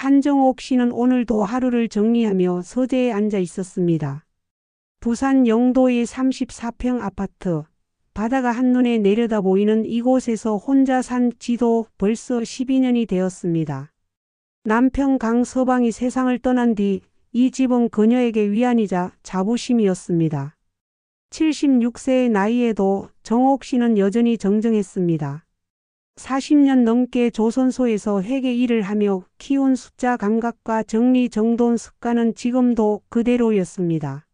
한정옥 씨는 오늘도 하루를 정리하며 서재에 앉아 있었습니다. 부산 영도의 34평 아파트, 바다가 한눈에 내려다 보이는 이곳에서 혼자 산 지도 벌써 12년이 되었습니다. 남편 강서방이 세상을 떠난 뒤 이 집은 그녀에게 위안이자 자부심이었습니다. 76세의 나이에도 정옥 씨는 여전히 정정했습니다. 40년 넘게 조선소에서 회계 일을 하며 키운 숫자 감각과 정리정돈 습관은 지금도 그대로였습니다.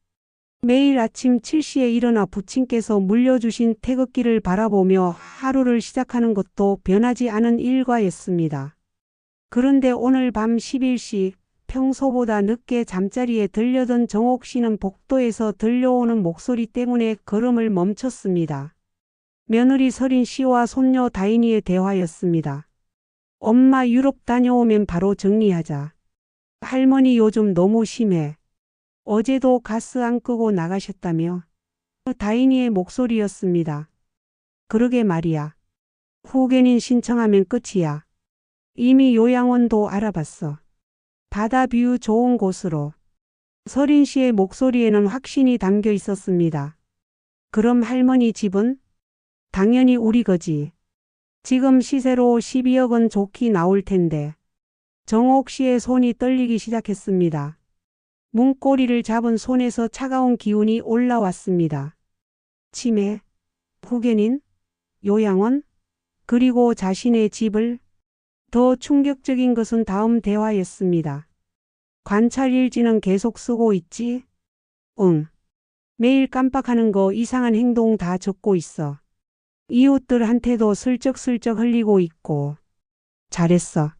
매일 아침 7시에 일어나 부친께서 물려주신 태극기를 바라보며 하루를 시작하는 것도 변하지 않은 일과였습니다. 그런데 오늘 밤 11시 평소보다 늦게 잠자리에 들려던 정옥 씨는 복도에서 들려오는 목소리 때문에 걸음을 멈췄습니다. 며느리 서린 씨와 손녀 다인이의 대화였습니다. 엄마 유럽 다녀오면 바로 정리하자. 할머니 요즘 너무 심해. 어제도 가스 안 끄고 나가셨다며. 다인이의 목소리였습니다. 그러게 말이야. 후견인 신청하면 끝이야. 이미 요양원도 알아봤어. 바다 뷰 좋은 곳으로. 서린 씨의 목소리에는 확신이 담겨 있었습니다. 그럼 할머니 집은? 당연히 우리 거지. 지금 시세로 12억 원 좋게 나올 텐데. 정옥 씨의 손이 떨리기 시작했습니다. 문고리를 잡은 손에서 차가운 기운이 올라왔습니다. 치매, 후견인, 요양원, 그리고 자신의 집을. 더 충격적인 것은 다음 대화였습니다. 관찰 일지는 계속 쓰고 있지? 응. 매일 깜빡하는 거 이상한 행동 다 적고 있어. 이웃들한테도 슬쩍슬쩍 흘리고 있고. 잘했어.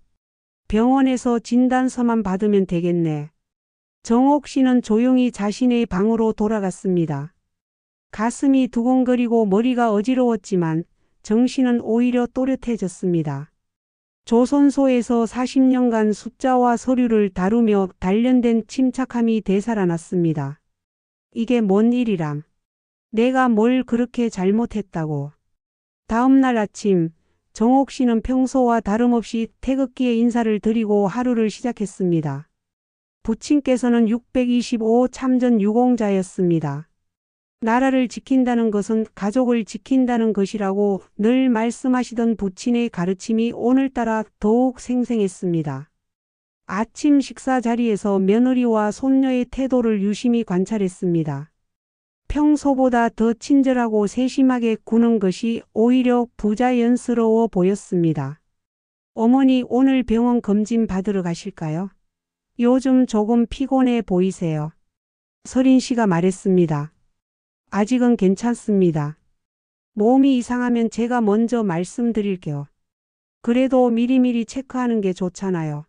병원에서 진단서만 받으면 되겠네. 정옥 씨는 조용히 자신의 방으로 돌아갔습니다. 가슴이 두근거리고 머리가 어지러웠지만 정신은 오히려 또렷해졌습니다. 조선소에서 40년간 숫자와 서류를 다루며 단련된 침착함이 되살아났습니다. 이게 뭔 일이람? 내가 뭘 그렇게 잘못했다고. 다음 날 아침 정옥 씨는 평소와 다름없이 태극기에 인사를 드리고 하루를 시작했습니다. 부친께서는 625 참전 유공자였습니다. 나라를 지킨다는 것은 가족을 지킨다는 것이라고 늘 말씀하시던 부친의 가르침이 오늘따라 더욱 생생했습니다. 아침 식사 자리에서 며느리와 손녀의 태도를 유심히 관찰했습니다. 평소보다 더 친절하고 세심하게 구는 것이 오히려 부자연스러워 보였습니다. 어머니 오늘 병원 검진 받으러 가실까요? 요즘 조금 피곤해 보이세요. 서린 씨가 말했습니다. 아직은 괜찮습니다. 몸이 이상하면 제가 먼저 말씀드릴게요. 그래도 미리미리 체크하는 게 좋잖아요.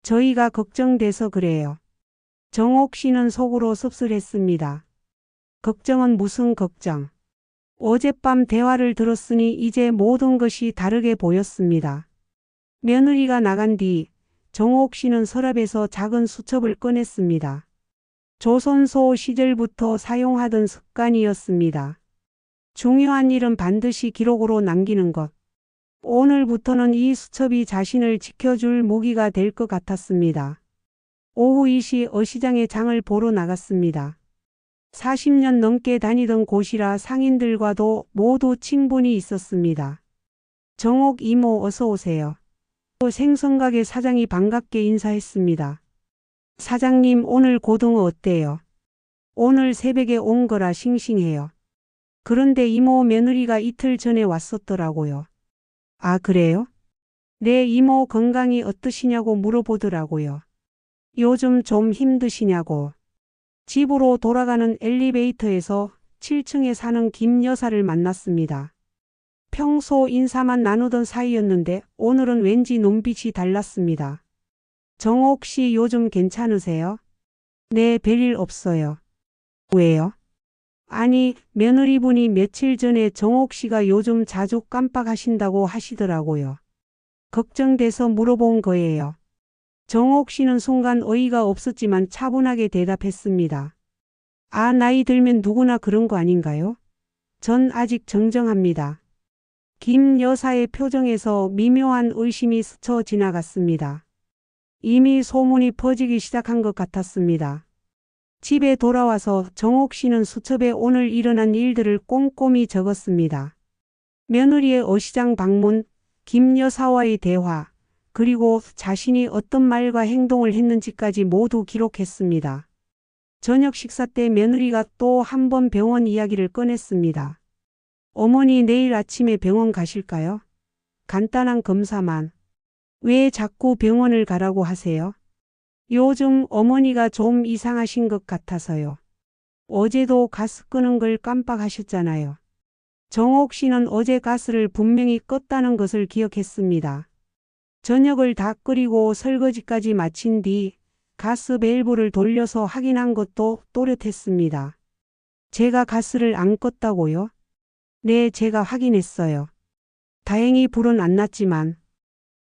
저희가 걱정돼서 그래요. 정옥 씨는 속으로 씁쓸했습니다. 걱정은 무슨 걱정. 어젯밤 대화를 들었으니 이제 모든 것이 다르게 보였습니다. 며느리가 나간 뒤 정옥 씨는 서랍에서 작은 수첩을 꺼냈습니다. 조선소 시절부터 사용하던 습관이었습니다. 중요한 일은 반드시 기록으로 남기는 것. 오늘부터는 이 수첩이 자신을 지켜줄 무기가 될 것 같았습니다. 오후 2시 어시장에 장을 보러 나갔습니다. 40년 넘게 다니던 곳이라 상인들과도 모두 친분이 있었습니다. 정옥 이모 어서 오세요. 생선가게 사장이 반갑게 인사했습니다. 사장님 오늘 고등어 어때요? 오늘 새벽에 온 거라 싱싱해요. 그런데 이모 며느리가 이틀 전에 왔었더라고요. 아 그래요? 네 이모 건강이 어떠시냐고 물어보더라고요. 요즘 좀 힘드시냐고. 집으로 돌아가는 엘리베이터에서 7층에 사는 김 여사를 만났습니다. 평소 인사만 나누던 사이였는데 오늘은 왠지 눈빛이 달랐습니다. 정옥 씨 요즘 괜찮으세요? 네, 별일 없어요. 왜요? 아니, 며느리분이 며칠 전에 정옥 씨가 요즘 자주 깜빡하신다고 하시더라고요. 걱정돼서 물어본 거예요. 정옥 씨는 순간 어이가 없었지만 차분하게 대답했습니다. 아, 나이 들면 누구나 그런 거 아닌가요? 전 아직 정정합니다. 김 여사의 표정에서 미묘한 의심이 스쳐 지나갔습니다. 이미 소문이 퍼지기 시작한 것 같았습니다. 집에 돌아와서 정옥 씨는 수첩에 오늘 일어난 일들을 꼼꼼히 적었습니다. 며느리의 어시장 방문, 김 여사와의 대화, 그리고 자신이 어떤 말과 행동을 했는지까지 모두 기록했습니다. 저녁 식사 때 며느리가 또 한 번 병원 이야기를 꺼냈습니다. 어머니 내일 아침에 병원 가실까요? 간단한 검사만. 왜 자꾸 병원을 가라고 하세요? 요즘 어머니가 좀 이상하신 것 같아서요. 어제도 가스 끄는 걸 깜빡하셨잖아요. 정옥 씨는 어제 가스를 분명히 껐다는 것을 기억했습니다. 저녁을 다 끓이고 설거지까지 마친 뒤 가스 밸브를 돌려서 확인한 것도 또렷했습니다. 제가 가스를 안 껐다고요? 네, 제가 확인했어요. 다행히 불은 안 났지만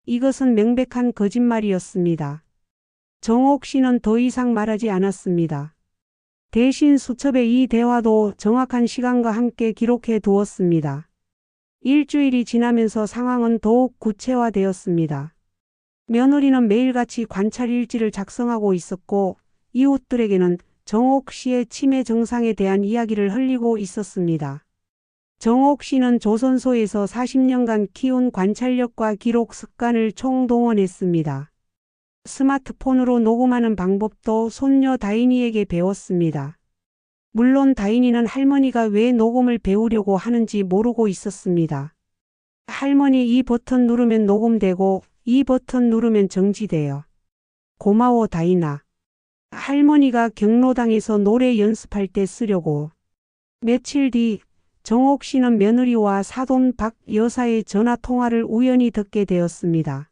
이것은 명백한 거짓말이었습니다. 정옥 씨는 더 이상 말하지 않았습니다. 대신 수첩에 이 대화도 정확한 시간과 함께 기록해 두었습니다. 일주일이 지나면서 상황은 더욱 구체화되었습니다. 며느리는 매일같이 관찰 일지를 작성하고 있었고 이웃들에게는 정옥 씨의 치매 증상에 대한 이야기를 흘리고 있었습니다. 정옥 씨는 조선소에서 40년간 키운 관찰력과 기록 습관을 총동원했습니다. 스마트폰으로 녹음하는 방법도 손녀 다인이에게 배웠습니다. 물론 다인이는 할머니가 왜 녹음을 배우려고 하는지 모르고 있었습니다. 할머니 이 버튼 누르면 녹음되고 이 버튼 누르면 정지돼요. 고마워 다인아. 할머니가 경로당에서 노래 연습할 때 쓰려고. 며칠 뒤 정옥 씨는 며느리와 사돈 박 여사의 전화 통화를 우연히 듣게 되었습니다.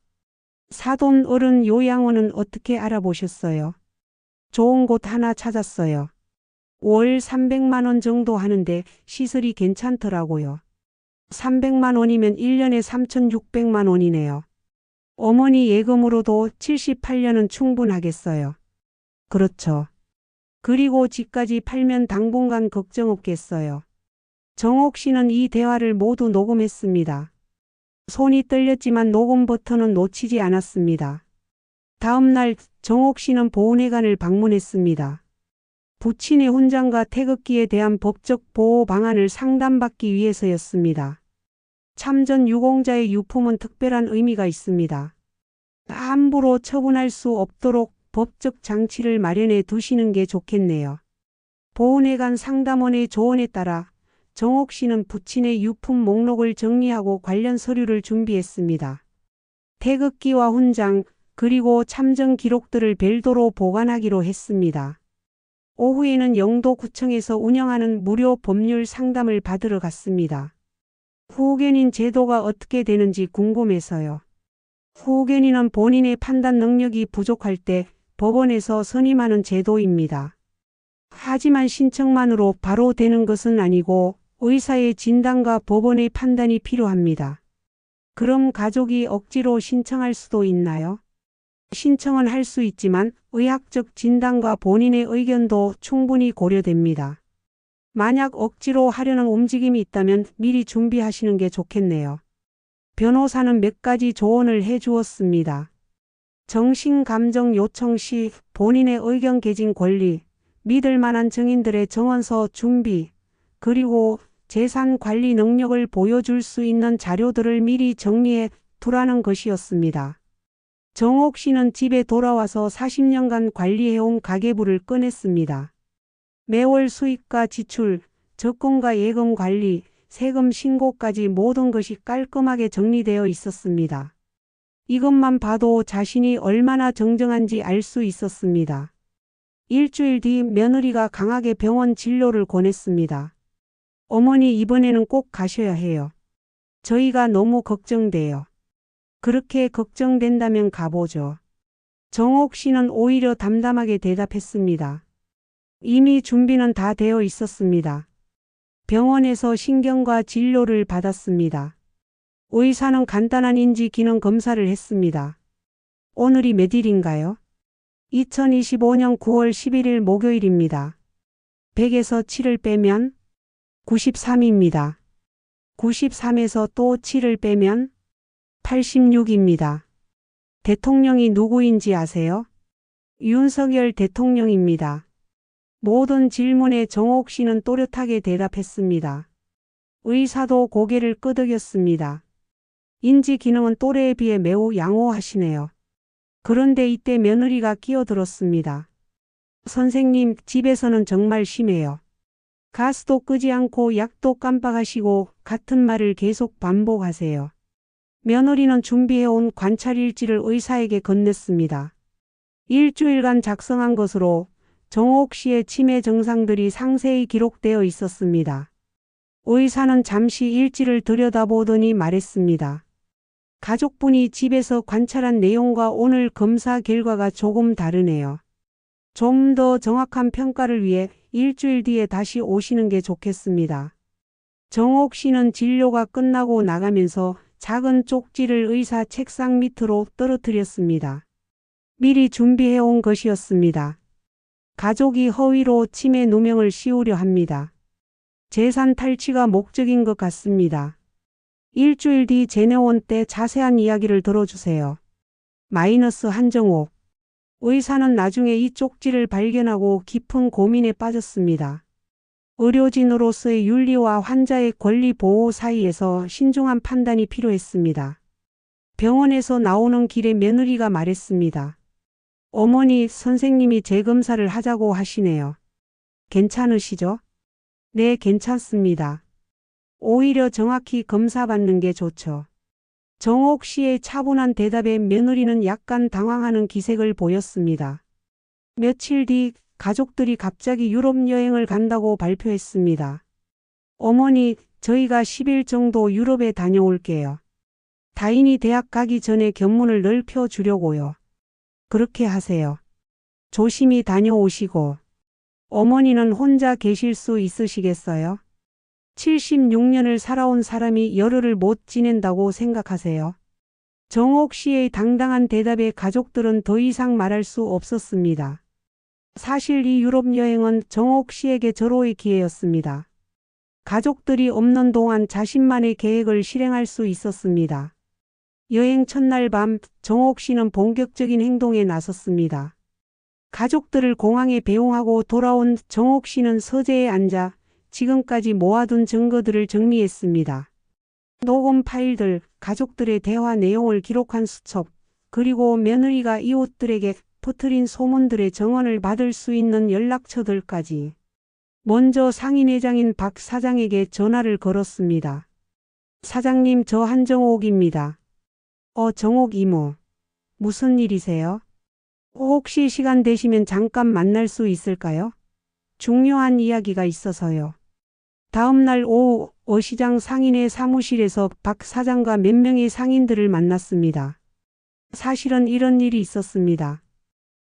사돈 어른 요양원은 어떻게 알아보셨어요? 좋은 곳 하나 찾았어요. 월 300만 원 정도 하는데 시설이 괜찮더라고요. 300만 원이면 1년에 3,600만 원이네요. 어머니 예금으로도 78년은 충분하겠어요. 그렇죠. 그리고 집까지 팔면 당분간 걱정 없겠어요. 정옥 씨는 이 대화를 모두 녹음했습니다. 손이 떨렸지만 녹음 버튼은 놓치지 않았습니다. 다음 날 정옥 씨는 보훈회관을 방문했습니다. 부친의 훈장과 태극기에 대한 법적 보호 방안을 상담받기 위해서였습니다. 참전 유공자의 유품은 특별한 의미가 있습니다. 함부로 처분할 수 없도록 법적 장치를 마련해 두시는 게 좋겠네요. 보훈회관 상담원의 조언에 따라 정옥 씨는 부친의 유품 목록을 정리하고 관련 서류를 준비했습니다. 태극기와 훈장, 그리고 참전 기록들을 별도로 보관하기로 했습니다. 오후에는 영도구청에서 운영하는 무료 법률 상담을 받으러 갔습니다. 후견인 제도가 어떻게 되는지 궁금해서요. 후견인은 본인의 판단 능력이 부족할 때 법원에서 선임하는 제도입니다. 하지만 신청만으로 바로 되는 것은 아니고 의사의 진단과 법원의 판단이 필요합니다. 그럼 가족이 억지로 신청할 수도 있나요? 신청은 할 수 있지만 의학적 진단과 본인의 의견도 충분히 고려됩니다. 만약 억지로 하려는 움직임이 있다면 미리 준비하시는 게 좋겠네요. 변호사는 몇 가지 조언을 해주었습니다. 정신감정 요청 시 본인의 의견 개진 권리, 믿을 만한 증인들의 증언서 준비, 그리고 재산 관리 능력을 보여줄 수 있는 자료들을 미리 정리해 두라는 것이었습니다. 정옥 씨는 집에 돌아와서 40년간 관리해온 가계부를 꺼냈습니다. 매월 수입과 지출, 적금과 예금 관리, 세금 신고까지 모든 것이 깔끔하게 정리되어 있었습니다. 이것만 봐도 자신이 얼마나 정정한지 알 수 있었습니다. 일주일 뒤 며느리가 강하게 병원 진료를 권했습니다. 어머니 이번에는 꼭 가셔야 해요. 저희가 너무 걱정돼요. 그렇게 걱정된다면 가보죠. 정옥 씨는 오히려 담담하게 대답했습니다. 이미 준비는 다 되어 있었습니다. 병원에서 신경과 진료를 받았습니다. 의사는 간단한 인지 기능 검사를 했습니다. 오늘이 몇 일인가요? 2025년 9월 11일 목요일입니다. 100에서 7을 빼면 93입니다. 93에서 또 7을 빼면 86입니다. 대통령이 누구인지 아세요? 윤석열 대통령입니다. 모든 질문에 정옥 씨는 또렷하게 대답했습니다. 의사도 고개를 끄덕였습니다. 인지 기능은 또래에 비해 매우 양호하시네요. 그런데 이때 며느리가 끼어들었습니다. 선생님, 집에서는 정말 심해요. 가스도 끄지 않고 약도 깜빡하시고 같은 말을 계속 반복하세요. 며느리는 준비해온 관찰일지를 의사에게 건넸습니다. 일주일간 작성한 것으로 정옥 씨의 치매 증상들이 상세히 기록되어 있었습니다. 의사는 잠시 일지를 들여다보더니 말했습니다. 가족분이 집에서 관찰한 내용과 오늘 검사 결과가 조금 다르네요. 좀 더 정확한 평가를 위해 일주일 뒤에 다시 오시는 게 좋겠습니다. 정옥 씨는 진료가 끝나고 나가면서 작은 쪽지를 의사 책상 밑으로 떨어뜨렸습니다. 미리 준비해온 것이었습니다. 가족이 허위로 치매 누명을 씌우려 합니다. 재산 탈취가 목적인 것 같습니다. 일주일 뒤 제네온 때 자세한 이야기를 들어주세요. 마이너스 한정옥. 의사는 나중에 이 쪽지를 발견하고 깊은 고민에 빠졌습니다. 의료진으로서의 윤리와 환자의 권리 보호 사이에서 신중한 판단이 필요했습니다. 병원에서 나오는 길에 며느리가 말했습니다. 어머니, 선생님이 재검사를 하자고 하시네요. 괜찮으시죠? 네, 괜찮습니다. 오히려 정확히 검사받는 게 좋죠. 정옥 씨의 차분한 대답에 며느리는 약간 당황하는 기색을 보였습니다. 며칠 뒤 가족들이 갑자기 유럽 여행을 간다고 발표했습니다. 어머니, 저희가 10일 정도 유럽에 다녀올게요. 다인이 대학 가기 전에 견문을 넓혀 주려고요. 그렇게 하세요. 조심히 다녀오시고. 어머니는 혼자 계실 수 있으시겠어요? 76년을 살아온 사람이 열흘을 못 지낸다고 생각하세요? 정옥 씨의 당당한 대답에 가족들은 더 이상 말할 수 없었습니다. 사실 이 유럽 여행은 정옥 씨에게 절호의 기회였습니다. 가족들이 없는 동안 자신만의 계획을 실행할 수 있었습니다. 여행 첫날 밤 정옥 씨는 본격적인 행동에 나섰습니다. 가족들을 공항에 배웅하고 돌아온 정옥 씨는 서재에 앉아 지금까지 모아둔 증거들을 정리했습니다. 녹음 파일들, 가족들의 대화 내용을 기록한 수첩, 그리고 며느리가 이웃들에게 퍼뜨린 소문들의 정언을 받을 수 있는 연락처들까지. 먼저 상인회장인 박 사장에게 전화를 걸었습니다. 사장님, 저 한정옥입니다. 정옥 이모. 무슨 일이세요? 혹시 시간 되시면 잠깐 만날 수 있을까요? 중요한 이야기가 있어서요. 다음 날 오후 어시장 상인회 사무실에서 박 사장과 몇 명의 상인들을 만났습니다. 사실은 이런 일이 있었습니다.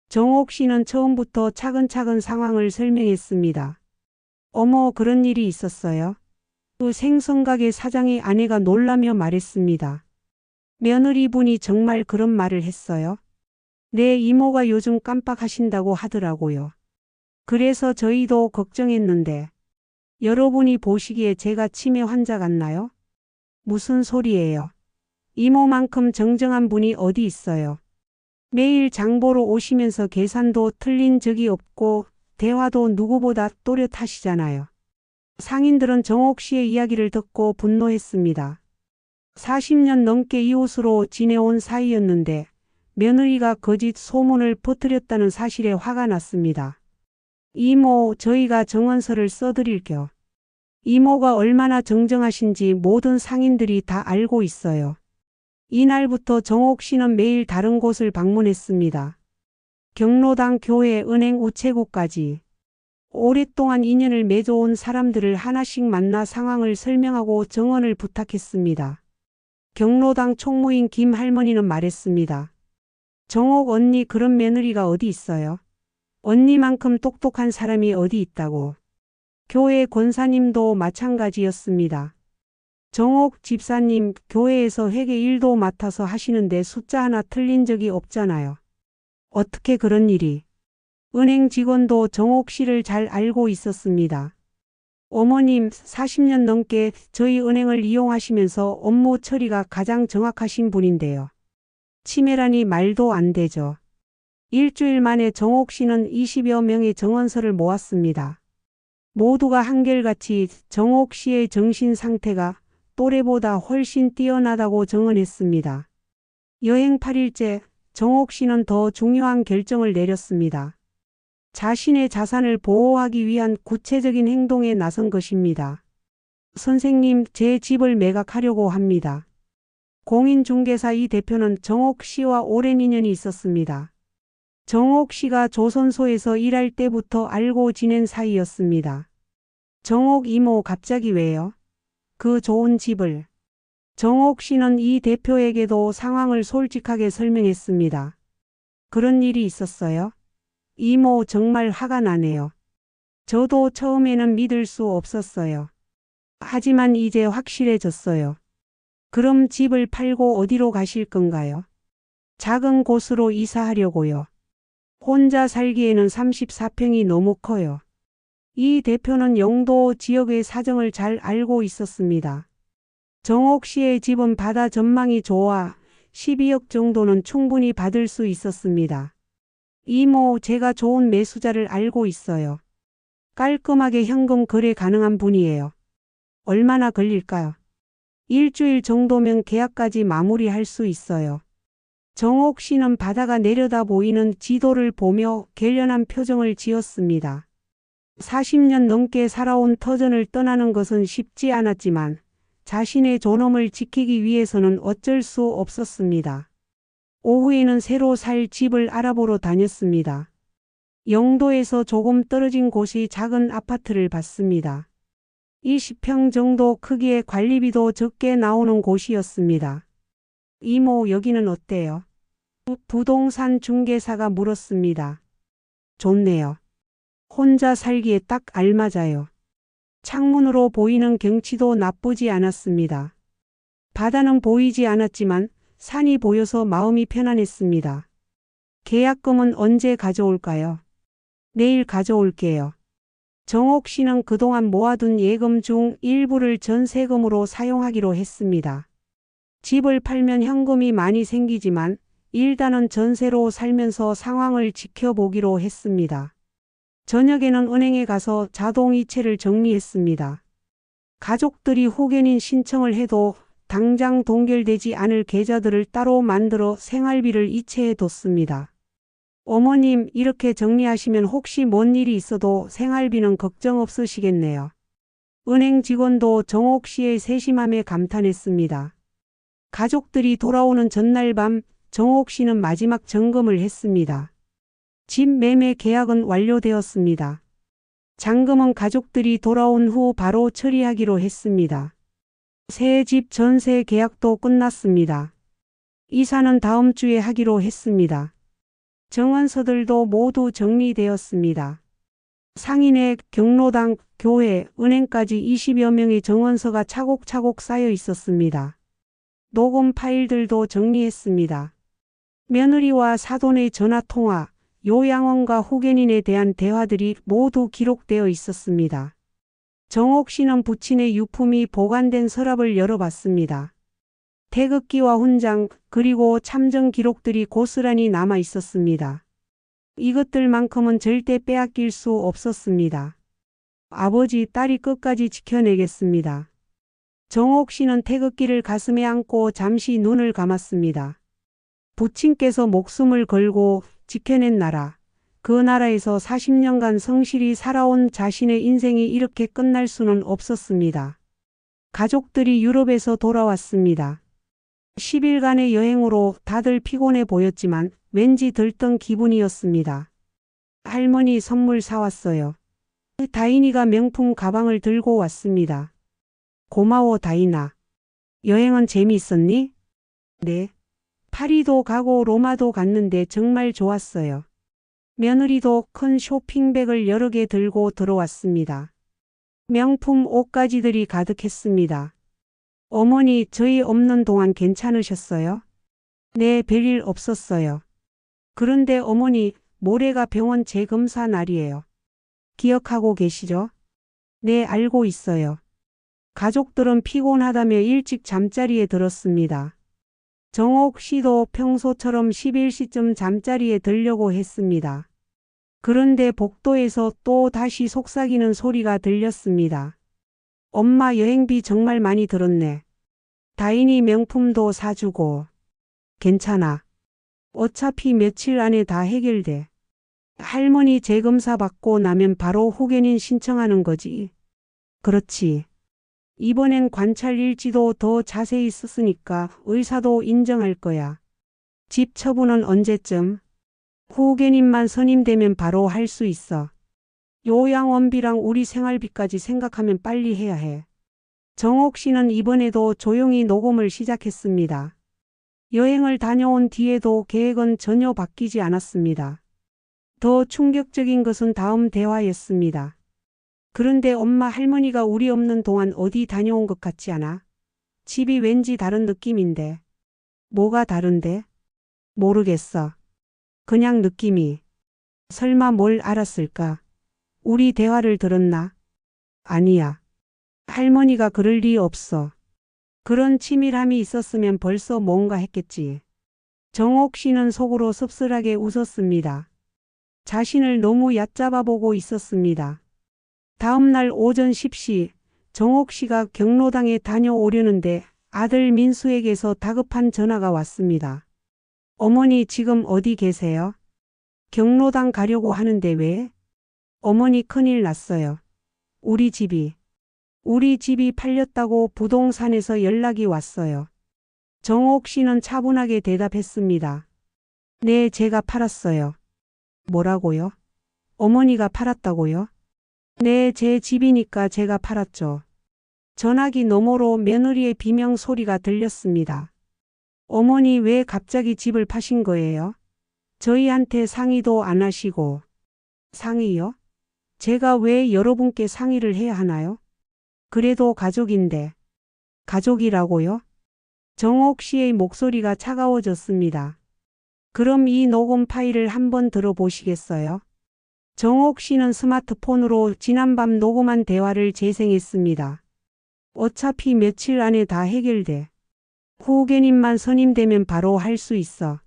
정옥 씨는 처음부터 차근차근 상황을 설명했습니다. 어머, 그런 일이 있었어요? 그 생선가게 사장의 아내가 놀라며 말했습니다. 며느리분이 정말 그런 말을 했어요? 네, 이모가 요즘 깜빡하신다고 하더라고요. 그래서 저희도 걱정했는데. 여러분이 보시기에 제가 치매 환자 같나요? 무슨 소리예요? 이모만큼 정정한 분이 어디 있어요? 매일 장보러 오시면서 계산도 틀린 적이 없고 대화도 누구보다 또렷하시잖아요. 상인들은 정옥 씨의 이야기를 듣고 분노했습니다. 40년 넘게 이웃으로 지내온 사이였는데 며느리가 거짓 소문을 퍼뜨렸다는 사실에 화가 났습니다. 이모, 저희가 정언서를 써드릴게요. 이모가 얼마나 정정하신지 모든 상인들이 다 알고 있어요. 이날부터 정옥 씨는 매일 다른 곳을 방문했습니다. 경로당, 교회, 은행, 우체국까지. 오랫동안 인연을 맺어온 사람들을 하나씩 만나 상황을 설명하고 정언을 부탁했습니다. 경로당 총무인 김 할머니는 말했습니다. 정옥 언니, 그런 며느리가 어디 있어요? 언니만큼 똑똑한 사람이 어디 있다고. 교회 권사님도 마찬가지였습니다. 정옥 집사님, 교회에서 회계 일도 맡아서 하시는데 숫자 하나 틀린 적이 없잖아요. 어떻게 그런 일이? 은행 직원도 정옥 씨를 잘 알고 있었습니다. 어머님, 40년 넘게 저희 은행을 이용하시면서 업무 처리가 가장 정확하신 분인데요. 치매라니 말도 안 되죠. 일주일 만에 정옥 씨는 20여 명의 정원서를 모았습니다. 모두가 한결같이 정옥 씨의 정신 상태가 또래보다 훨씬 뛰어나다고 증언했습니다. 여행 8일째 정옥 씨는 더 중요한 결정을 내렸습니다. 자신의 자산을 보호하기 위한 구체적인 행동에 나선 것입니다. 선생님, 제 집을 매각하려고 합니다. 공인중개사 이 대표는 정옥 씨와 오랜 인연이 있었습니다. 정옥 씨가 조선소에서 일할 때부터 알고 지낸 사이였습니다. 정옥 이모, 갑자기 왜요? 그 좋은 집을. 정옥 씨는 이 대표에게도 상황을 솔직하게 설명했습니다. 그런 일이 있었어요? 이모, 정말 화가 나네요. 저도 처음에는 믿을 수 없었어요. 하지만 이제 확실해졌어요. 그럼 집을 팔고 어디로 가실 건가요? 작은 곳으로 이사하려고요. 혼자 살기에는 34평이 너무 커요. 이 대표는 영도 지역의 사정을 잘 알고 있었습니다. 정옥 씨의 집은 바다 전망이 좋아 12억 정도는 충분히 받을 수 있었습니다. 이모, 제가 좋은 매수자를 알고 있어요. 깔끔하게 현금 거래 가능한 분이에요. 얼마나 걸릴까요? 일주일 정도면 계약까지 마무리할 수 있어요. 정옥 씨는 바다가 내려다 보이는 지도를 보며 결연한 표정을 지었습니다. 40년 넘게 살아온 터전을 떠나는 것은 쉽지 않았지만 자신의 존엄을 지키기 위해서는 어쩔 수 없었습니다. 오후에는 새로 살 집을 알아보러 다녔습니다. 영도에서 조금 떨어진 곳이 작은 아파트를 봤습니다. 20평 정도 크기의 관리비도 적게 나오는 곳이었습니다. 이모, 여기는 어때요? 부동산 중개사가 물었습니다. 좋네요. 혼자 살기에 딱 알맞아요. 창문으로 보이는 경치도 나쁘지 않았습니다. 바다는 보이지 않았지만 산이 보여서 마음이 편안했습니다. 계약금은 언제 가져올까요? 내일 가져올게요. 정옥 씨는 그동안 모아둔 예금 중 일부를 전세금으로 사용하기로 했습니다. 집을 팔면 현금이 많이 생기지만 일단은 전세로 살면서 상황을 지켜보기로 했습니다. 저녁에는 은행에 가서 자동이체를 정리했습니다. 가족들이 후견인 신청을 해도 당장 동결되지 않을 계좌들을 따로 만들어 생활비를 이체해 뒀습니다. 어머님, 이렇게 정리하시면 혹시 뭔 일이 있어도 생활비는 걱정 없으시겠네요. 은행 직원도 정옥 씨의 세심함에 감탄했습니다. 가족들이 돌아오는 전날 밤 정옥 씨는 마지막 점검을 했습니다. 집 매매 계약은 완료되었습니다. 잔금은 가족들이 돌아온 후 바로 처리하기로 했습니다. 새 집 전세 계약도 끝났습니다. 이사는 다음 주에 하기로 했습니다. 정원서들도 모두 정리되었습니다. 상인회, 경로당, 교회, 은행까지 20여 명의 정원서가 차곡차곡 쌓여 있었습니다. 녹음 파일들도 정리했습니다. 며느리와 사돈의 전화통화, 요양원과 후견인에 대한 대화들이 모두 기록되어 있었습니다. 정옥 씨는 부친의 유품이 보관된 서랍을 열어봤습니다. 태극기와 훈장, 그리고 참정 기록들이 고스란히 남아 있었습니다. 이것들만큼은 절대 빼앗길 수 없었습니다. 아버지, 딸이 끝까지 지켜내겠습니다. 정옥 씨는 태극기를 가슴에 안고 잠시 눈을 감았습니다. 부친께서 목숨을 걸고 지켜낸 나라, 그 나라에서 40년간 성실히 살아온 자신의 인생이 이렇게 끝날 수는 없었습니다. 가족들이 유럽에서 돌아왔습니다. 10일간의 여행으로 다들 피곤해 보였지만 왠지 들뜬 기분이었습니다. 할머니, 선물 사왔어요. 다인이가 명품 가방을 들고 왔습니다. 고마워, 다인아. 여행은 재미있었니? 네. 파리도 가고 로마도 갔는데 정말 좋았어요. 며느리도 큰 쇼핑백을 여러 개 들고 들어왔습니다. 명품 옷가지들이 가득했습니다. 어머니, 저희 없는 동안 괜찮으셨어요? 네, 별일 없었어요. 그런데 어머니, 모레가 병원 재검사 날이에요. 기억하고 계시죠? 네, 알고 있어요. 가족들은 피곤하다며 일찍 잠자리에 들었습니다. 정옥 씨도 평소처럼 11시쯤 잠자리에 들려고 했습니다. 그런데 복도에서 또 다시 속삭이는 소리가 들렸습니다. 엄마 여행비 정말 많이 들었네. 다인이 명품도 사주고. 괜찮아. 어차피 며칠 안에 다 해결돼. 할머니 재검사 받고 나면 바로 후견인 신청하는 거지. 그렇지. 이번엔 관찰 일지도 더 자세히 썼으니까 의사도 인정할 거야. 집 처분은 언제쯤? 후견인만 선임되면 바로 할 수 있어. 요양원비랑 우리 생활비까지 생각하면 빨리 해야 해. 정옥 씨는 이번에도 조용히 녹음을 시작했습니다. 여행을 다녀온 뒤에도 계획은 전혀 바뀌지 않았습니다. 더 충격적인 것은 다음 대화였습니다. 그런데 엄마 할머니가 우리 없는 동안 어디 다녀온 것 같지 않아? 집이 왠지 다른 느낌인데. 뭐가 다른데? 모르겠어. 그냥 느낌이. 설마 뭘 알았을까? 우리 대화를 들었나? 아니야. 할머니가 그럴 리 없어. 그런 치밀함이 있었으면 벌써 뭔가 했겠지. 정옥 씨는 속으로 씁쓸하게 웃었습니다. 자신을 너무 얕잡아 보고 있었습니다. 다음 날 오전 10시 정옥 씨가 경로당에 다녀오려는데 아들 민수에게서 다급한 전화가 왔습니다. 어머니 지금 어디 계세요? 경로당 가려고 하는데 왜? 어머니 큰일 났어요. 우리 집이 팔렸다고 부동산에서 연락이 왔어요. 정옥 씨는 차분하게 대답했습니다. 네, 제가 팔았어요. 뭐라고요? 어머니가 팔았다고요? 네, 제 집이니까 제가 팔았죠. 전화기 너머로 며느리의 비명 소리가 들렸습니다. 어머니 왜 갑자기 집을 파신 거예요? 저희한테 상의도 안 하시고. 상의요? 제가 왜 여러분께 상의를 해야 하나요? 그래도 가족인데. 가족이라고요? 정옥 씨의 목소리가 차가워졌습니다. 그럼 이 녹음 파일을 한번 들어보시겠어요? 정옥 씨는 스마트폰으로 지난밤 녹음한 대화를 재생했습니다. 어차피 며칠 안에 다 해결돼. 후견인만 선임되면 바로 할 수 있어.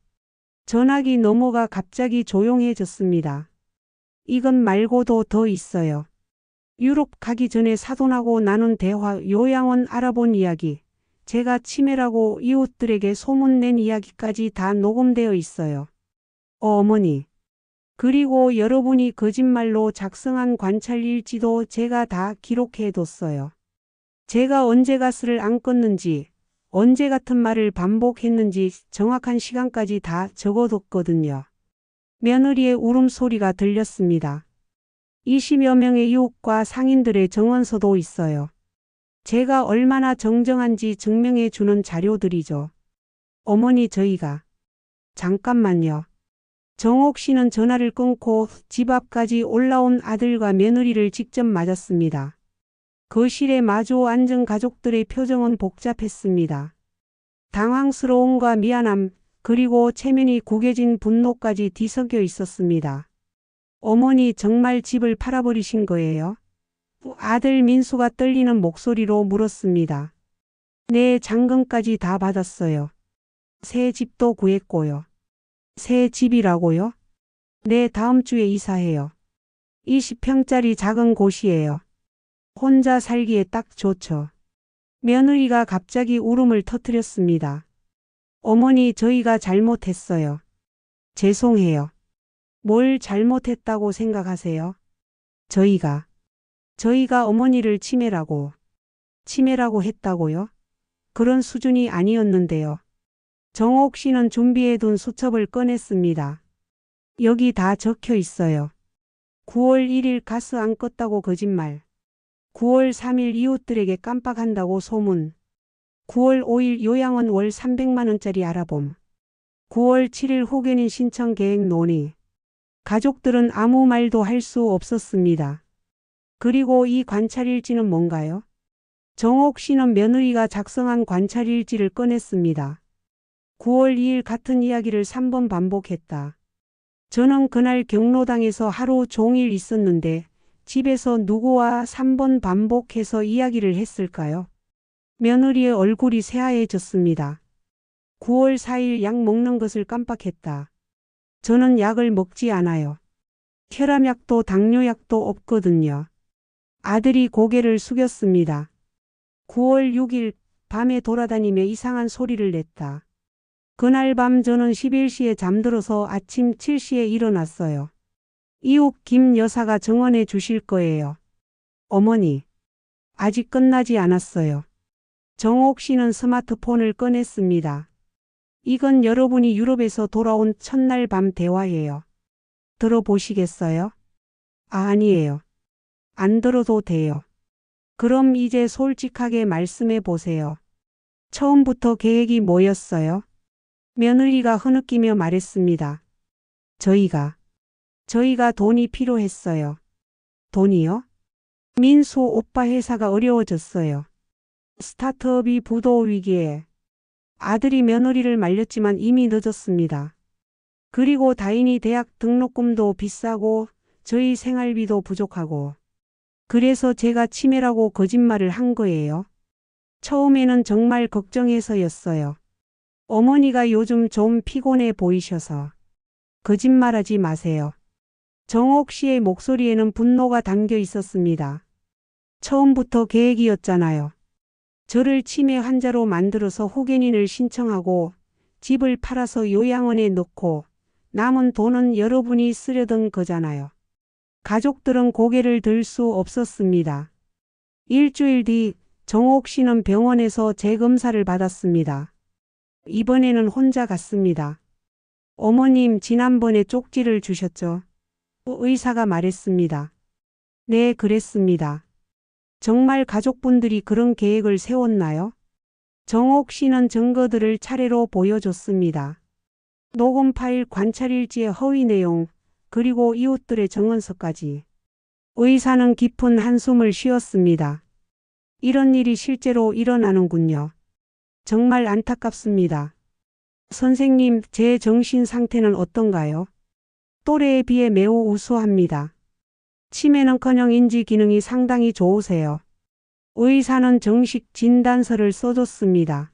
전화기 너머가 갑자기 조용해졌습니다. 이것 말고도 더 있어요. 유럽 가기 전에 사돈하고 나눈 대화, 요양원 알아본 이야기, 제가 치매라고 이웃들에게 소문낸 이야기까지 다 녹음되어 있어요. 어머니. 그리고 여러분이 거짓말로 작성한 관찰 일지도 제가 다 기록해뒀어요. 제가 언제 가스를 안 껐는지, 언제 같은 말을 반복했는지 정확한 시간까지 다 적어뒀거든요. 며느리의 울음소리가 들렸습니다. 20여 명의 이웃과 상인들의 정원서도 있어요. 제가 얼마나 정정한지 증명해 주는 자료들이죠. 어머니 저희가. 잠깐만요. 정옥 씨는 전화를 끊고 집 앞까지 올라온 아들과 며느리를 직접 맞았습니다. 거실에 마주 앉은 가족들의 표정은 복잡했습니다. 당황스러움과 미안함, 그리고 체면이 구겨진 분노까지 뒤섞여 있었습니다. 어머니 정말 집을 팔아버리신 거예요? 아들 민수가 떨리는 목소리로 물었습니다. 네, 잔금까지 다 받았어요. 새 집도 구했고요. 새 집이라고요? 네, 다음 주에 이사해요. 20평짜리 작은 곳이에요. 혼자 살기에 딱 좋죠. 며느리가 갑자기 울음을 터뜨렸습니다. 어머니 저희가 잘못했어요. 죄송해요. 뭘 잘못했다고 생각하세요? 저희가 어머니를 치매라고 했다고요? 그런 수준이 아니었는데요. 정옥 씨는 준비해둔 수첩을 꺼냈습니다. 여기 다 적혀 있어요. 9월 1일 가스 안 껐다고 거짓말. 9월 3일 이웃들에게 깜빡한다고 소문. 9월 5일 요양원 월 300만 원짜리 알아봄. 9월 7일 후견인 신청 계획 논의. 가족들은 아무 말도 할 수 없었습니다. 그리고 이 관찰일지는 뭔가요? 정옥 씨는 며느리가 작성한 관찰일지를 꺼냈습니다. 9월 2일 같은 이야기를 3번 반복했다. 저는 그날 경로당에서 하루 종일 있었는데 집에서 누구와 3번 반복해서 이야기를 했을까요? 며느리의 얼굴이 새하얘졌습니다. 9월 4일 약 먹는 것을 깜빡했다. 저는 약을 먹지 않아요. 혈압약도 당뇨약도 없거든요. 아들이 고개를 숙였습니다. 9월 6일 밤에 돌아다니며 이상한 소리를 냈다. 그날 밤 저는 11시에 잠들어서 아침 7시에 일어났어요. 이웃 김 여사가 정원해 주실 거예요. 어머니, 아직 끝나지 않았어요. 정옥 씨는 스마트폰을 꺼냈습니다. 이건 여러분이 유럽에서 돌아온 첫날 밤 대화예요. 들어보시겠어요? 아니에요. 안 들어도 돼요. 그럼 이제 솔직하게 말씀해 보세요. 처음부터 계획이 뭐였어요? 며느리가 흐느끼며 말했습니다. 저희가 돈이 필요했어요. 돈이요? 민수 오빠 회사가 어려워졌어요. 스타트업이 부도 위기에. 아들이 며느리를 말렸지만 이미 늦었습니다. 그리고 다인이 대학 등록금도 비싸고 저희 생활비도 부족하고. 그래서 제가 치매라고 거짓말을 한 거예요. 처음에는 정말 걱정해서였어요. 어머니가 요즘 좀 피곤해 보이셔서. 거짓말하지 마세요. 정옥 씨의 목소리에는 분노가 담겨 있었습니다. 처음부터 계획이었잖아요. 저를 치매 환자로 만들어서 호갱인을 신청하고 집을 팔아서 요양원에 넣고 남은 돈은 여러분이 쓰려던 거잖아요. 가족들은 고개를 들 수 없었습니다. 일주일 뒤 정옥 씨는 병원에서 재검사를 받았습니다. 이번에는 혼자 갔습니다. 어머님, 지난번에 쪽지를 주셨죠? 의사가 말했습니다. 네, 그랬습니다. 정말 가족분들이 그런 계획을 세웠나요? 정옥 씨는 증거들을 차례로 보여줬습니다. 녹음 파일, 관찰일지의 허위 내용, 그리고 이웃들의 증언서까지. 의사는 깊은 한숨을 쉬었습니다. 이런 일이 실제로 일어나는군요. 정말 안타깝습니다. 선생님, 제 정신 상태는 어떤가요? 또래에 비해 매우 우수합니다. 치매는커녕 인지 기능이 상당히 좋으세요. 의사는 정식 진단서를 써줬습니다.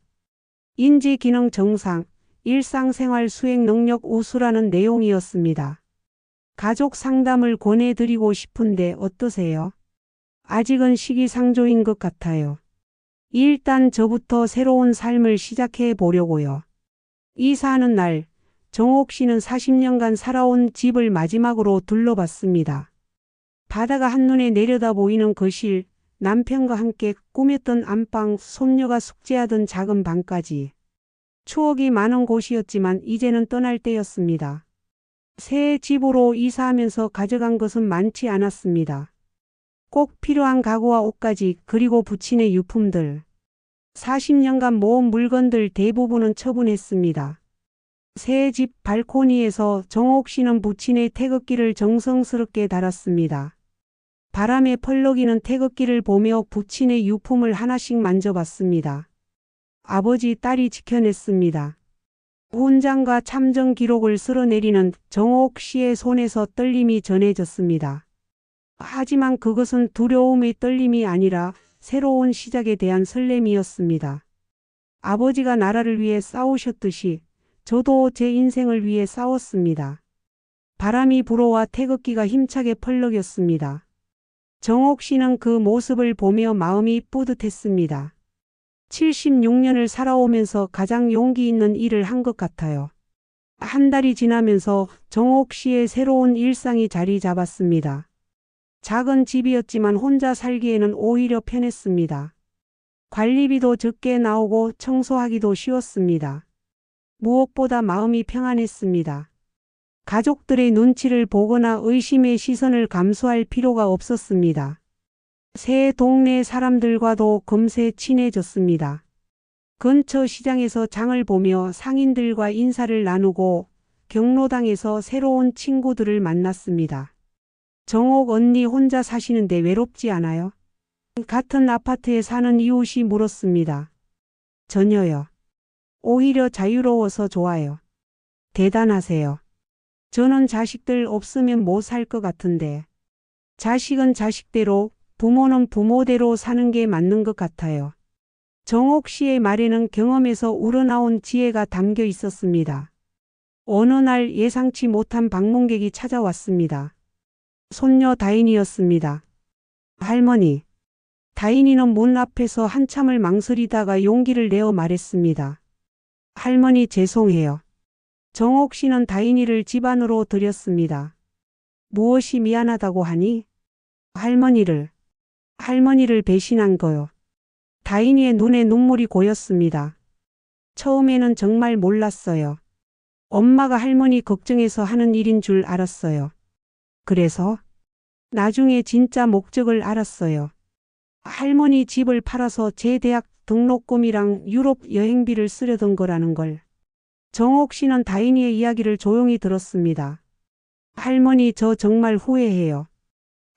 인지 기능 정상, 일상생활 수행 능력 우수라는 내용이었습니다. 가족 상담을 권해드리고 싶은데 어떠세요? 아직은 시기상조인 것 같아요. 일단 저부터 새로운 삶을 시작해 보려고요. 이사하는 날, 정옥 씨는 40년간 살아온 집을 마지막으로 둘러봤습니다. 바다가 한눈에 내려다 보이는 거실, 남편과 함께 꾸몄던 안방, 손녀가 숙제하던 작은 방까지. 추억이 많은 곳이었지만 이제는 떠날 때였습니다. 새 집으로 이사하면서 가져간 것은 많지 않았습니다. 꼭 필요한 가구와 옷까지, 그리고 부친의 유품들. 40년간 모은 물건들 대부분은 처분했습니다. 새 집 발코니에서 정옥 씨는 부친의 태극기를 정성스럽게 달았습니다. 바람에 펄럭이는 태극기를 보며 부친의 유품을 하나씩 만져봤습니다. 아버지, 딸이 지켜냈습니다. 훈장과 참정 기록을 쓸어내리는 정옥 씨의 손에서 떨림이 전해졌습니다. 하지만 그것은 두려움의 떨림이 아니라 새로운 시작에 대한 설렘이었습니다. 아버지가 나라를 위해 싸우셨듯이 저도 제 인생을 위해 싸웠습니다. 바람이 불어와 태극기가 힘차게 펄럭였습니다. 정옥 씨는 그 모습을 보며 마음이 뿌듯했습니다. 76년을 살아오면서 가장 용기 있는 일을 한 것 같아요. 한 달이 지나면서 정옥 씨의 새로운 일상이 자리 잡았습니다. 작은 집이었지만 혼자 살기에는 오히려 편했습니다. 관리비도 적게 나오고 청소하기도 쉬웠습니다. 무엇보다 마음이 평안했습니다. 가족들의 눈치를 보거나 의심의 시선을 감수할 필요가 없었습니다. 새 동네 사람들과도 금세 친해졌습니다. 근처 시장에서 장을 보며 상인들과 인사를 나누고 경로당에서 새로운 친구들을 만났습니다. 정옥 언니 혼자 사시는데 외롭지 않아요? 같은 아파트에 사는 이웃이 물었습니다. 전혀요. 오히려 자유로워서 좋아요. 대단하세요. 저는 자식들 없으면 못 살 것 같은데. 자식은 자식대로, 부모는 부모대로 사는 게 맞는 것 같아요. 정옥 씨의 말에는 경험에서 우러나온 지혜가 담겨 있었습니다. 어느 날 예상치 못한 방문객이 찾아왔습니다. 손녀 다인이었습니다. 할머니. 다인이는 문 앞에서 한참을 망설이다가 용기를 내어 말했습니다. 할머니 죄송해요. 정옥 씨는 다인이를 집 안으로 들였습니다. 무엇이 미안하다고 하니? 할머니를 배신한 거요. 다인이의 눈에 눈물이 고였습니다. 처음에는 정말 몰랐어요. 엄마가 할머니 걱정해서 하는 일인 줄 알았어요. 그래서 나중에 진짜 목적을 알았어요. 할머니 집을 팔아서 제 대학 등록금이랑 유럽 여행비를 쓰려던 거라는 걸. 정옥 씨는 다인이의 이야기를 조용히 들었습니다. 할머니 저 정말 후회해요.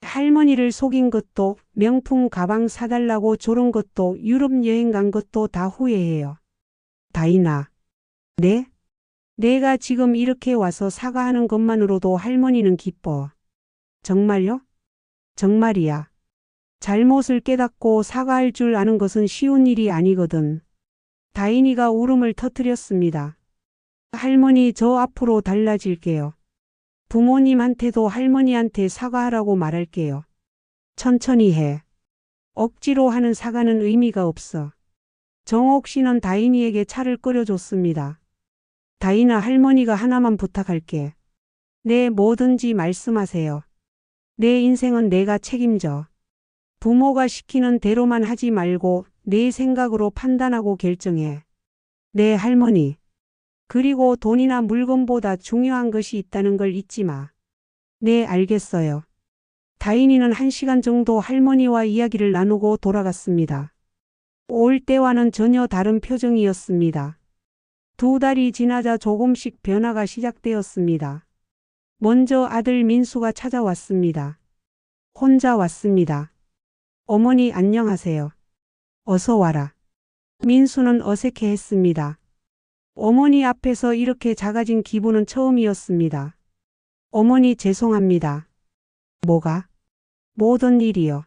할머니를 속인 것도 명품 가방 사달라고 조른 것도 유럽 여행 간 것도 다 후회해요. 다인아. 네? 내가 지금 이렇게 와서 사과하는 것만으로도 할머니는 기뻐. 정말요? 정말이야. 잘못을 깨닫고 사과할 줄 아는 것은 쉬운 일이 아니거든. 다인이가 울음을 터뜨렸습니다. 할머니 저 앞으로 달라질게요. 부모님한테도 할머니한테 사과하라고 말할게요. 천천히 해. 억지로 하는 사과는 의미가 없어. 정옥 씨는 다인이에게 차를 끓여줬습니다. 다인아 할머니가 하나만 부탁할게. 네 뭐든지 말씀하세요. 내 인생은 내가 책임져. 부모가 시키는 대로만 하지 말고 내 생각으로 판단하고 결정해. 네 할머니. 그리고 돈이나 물건보다 중요한 것이 있다는 걸 잊지 마. 네 알겠어요. 다인이는 1시간 정도 할머니와 이야기를 나누고 돌아갔습니다. 올 때와는 전혀 다른 표정이었습니다. 2달이 지나자 조금씩 변화가 시작되었습니다. 먼저 아들 민수가 찾아왔습니다. 혼자 왔습니다. 어머니 안녕하세요. 어서 와라. 민수는 어색해했습니다. 어머니 앞에서 이렇게 작아진 기분은 처음이었습니다. 어머니 죄송합니다. 뭐가? 모든 일이요.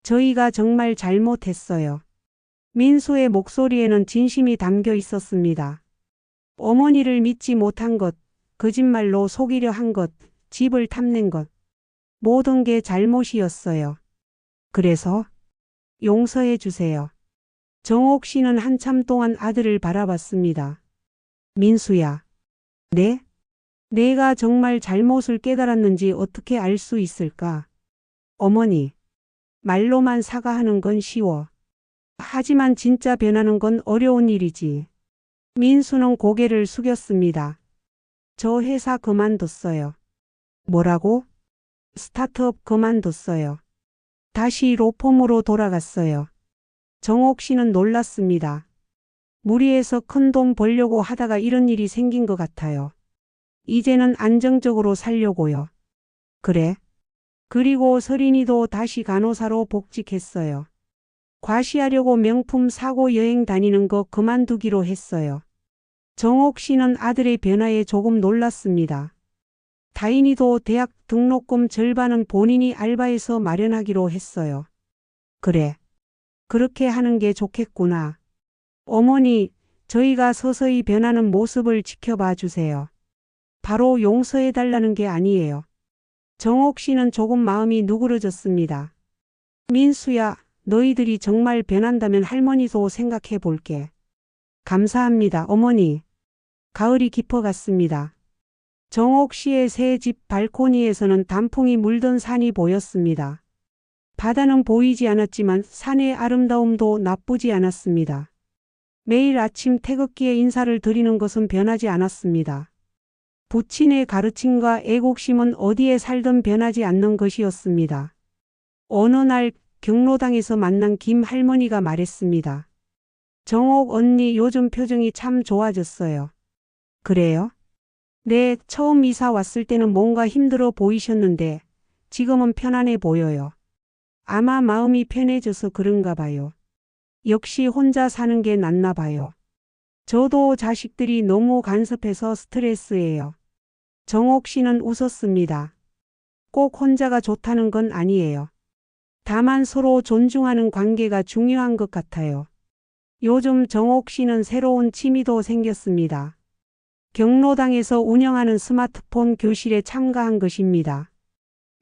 저희가 정말 잘못했어요. 민수의 목소리에는 진심이 담겨 있었습니다. 어머니를 믿지 못한 것, 거짓말로 속이려 한 것, 집을 탐낸 것, 모든 게 잘못이었어요. 그래서 용서해 주세요. 정옥 씨는 한참 동안 아들을 바라봤습니다. 민수야. 네? 내가 정말 잘못을 깨달았는지 어떻게 알 수 있을까? 어머니. 말로만 사과하는 건 쉬워. 하지만 진짜 변하는 건 어려운 일이지. 민수는 고개를 숙였습니다. 저 회사 그만뒀어요. 뭐라고? 스타트업 그만뒀어요. 다시 로펌으로 돌아갔어요. 정옥 씨는 놀랐습니다. 무리해서 큰 돈 벌려고 하다가 이런 일이 생긴 것 같아요. 이제는 안정적으로 살려고요. 그래? 그리고 서린이도 다시 간호사로 복직했어요. 과시하려고 명품 사고 여행 다니는 거 그만두기로 했어요. 정옥 씨는 아들의 변화에 조금 놀랐습니다. 다인이도 대학 등록금 절반은 본인이 알바해서 마련하기로 했어요. 그래. 그렇게 하는 게 좋겠구나. 어머니, 저희가 서서히 변하는 모습을 지켜봐 주세요. 바로 용서해달라는 게 아니에요. 정옥 씨는 조금 마음이 누그러졌습니다. 민수야, 너희들이 정말 변한다면 할머니도 생각해 볼게. 감사합니다, 어머니. 가을이 깊어갔습니다. 정옥 씨의 새 집 발코니에서는 단풍이 물든 산이 보였습니다. 바다는 보이지 않았지만 산의 아름다움도 나쁘지 않았습니다. 매일 아침 태극기에 인사를 드리는 것은 변하지 않았습니다. 부친의 가르침과 애국심은 어디에 살든 변하지 않는 것이었습니다. 어느 날 경로당에서 만난 김 할머니가 말했습니다. 정옥 언니 요즘 표정이 참 좋아졌어요. 그래요? 네, 처음 이사 왔을 때는 뭔가 힘들어 보이셨는데 지금은 편안해 보여요. 아마 마음이 편해져서 그런가 봐요. 역시 혼자 사는 게 낫나 봐요. 저도 자식들이 너무 간섭해서 스트레스예요. 정옥 씨는 웃었습니다. 꼭 혼자가 좋다는 건 아니에요. 다만 서로 존중하는 관계가 중요한 것 같아요. 요즘 정옥 씨는 새로운 취미도 생겼습니다. 경로당에서 운영하는 스마트폰 교실에 참가한 것입니다.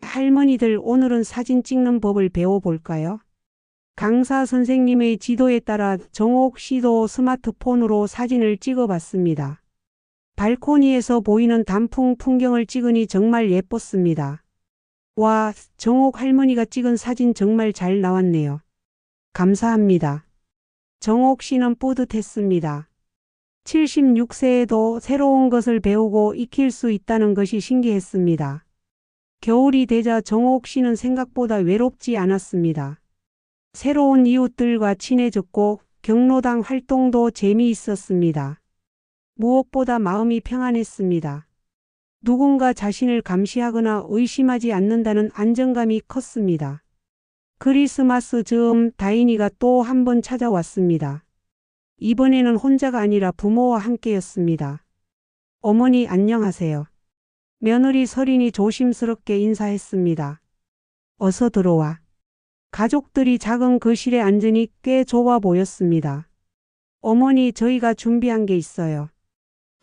할머니들 오늘은 사진 찍는 법을 배워볼까요? 강사 선생님의 지도에 따라 정옥 씨도 스마트폰으로 사진을 찍어봤습니다. 발코니에서 보이는 단풍 풍경을 찍으니 정말 예뻤습니다. 와, 정옥 할머니가 찍은 사진 정말 잘 나왔네요. 감사합니다. 정옥 씨는 뿌듯했습니다. 76세에도 새로운 것을 배우고 익힐 수 있다는 것이 신기했습니다. 겨울이 되자 정옥 씨는 생각보다 외롭지 않았습니다. 새로운 이웃들과 친해졌고 경로당 활동도 재미있었습니다. 무엇보다 마음이 평안했습니다. 누군가 자신을 감시하거나 의심하지 않는다는 안정감이 컸습니다. 크리스마스 즈음 다인이가 또 한 번 찾아왔습니다. 이번에는 혼자가 아니라 부모와 함께였습니다. 어머니 안녕하세요. 며느리 설인이 조심스럽게 인사했습니다. 어서 들어와. 가족들이 작은 거실에 앉으니 꽤 좁아 보였습니다. 어머니 저희가 준비한 게 있어요.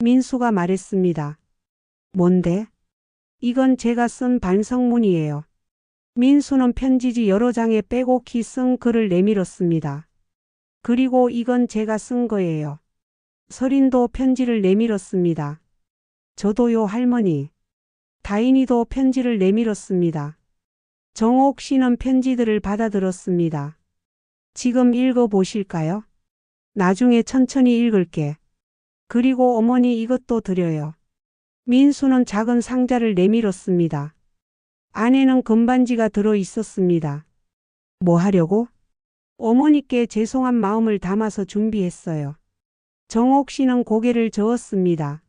민수가 말했습니다. 뭔데? 이건 제가 쓴 반성문이에요. 민수는 편지지 여러 장에 빼곡히 쓴 글을 내밀었습니다. 그리고 이건 제가 쓴 거예요. 설인도 편지를 내밀었습니다. 저도요 할머니. 다인이도 편지를 내밀었습니다. 정옥 씨는 편지들을 받아들었습니다. 지금 읽어보실까요? 나중에 천천히 읽을게. 그리고 어머니 이것도 드려요. 민수는 작은 상자를 내밀었습니다. 안에는 금반지가 들어 있었습니다. 뭐 하려고? 어머니께 죄송한 마음을 담아서 준비했어요. 정옥 씨는 고개를 저었습니다.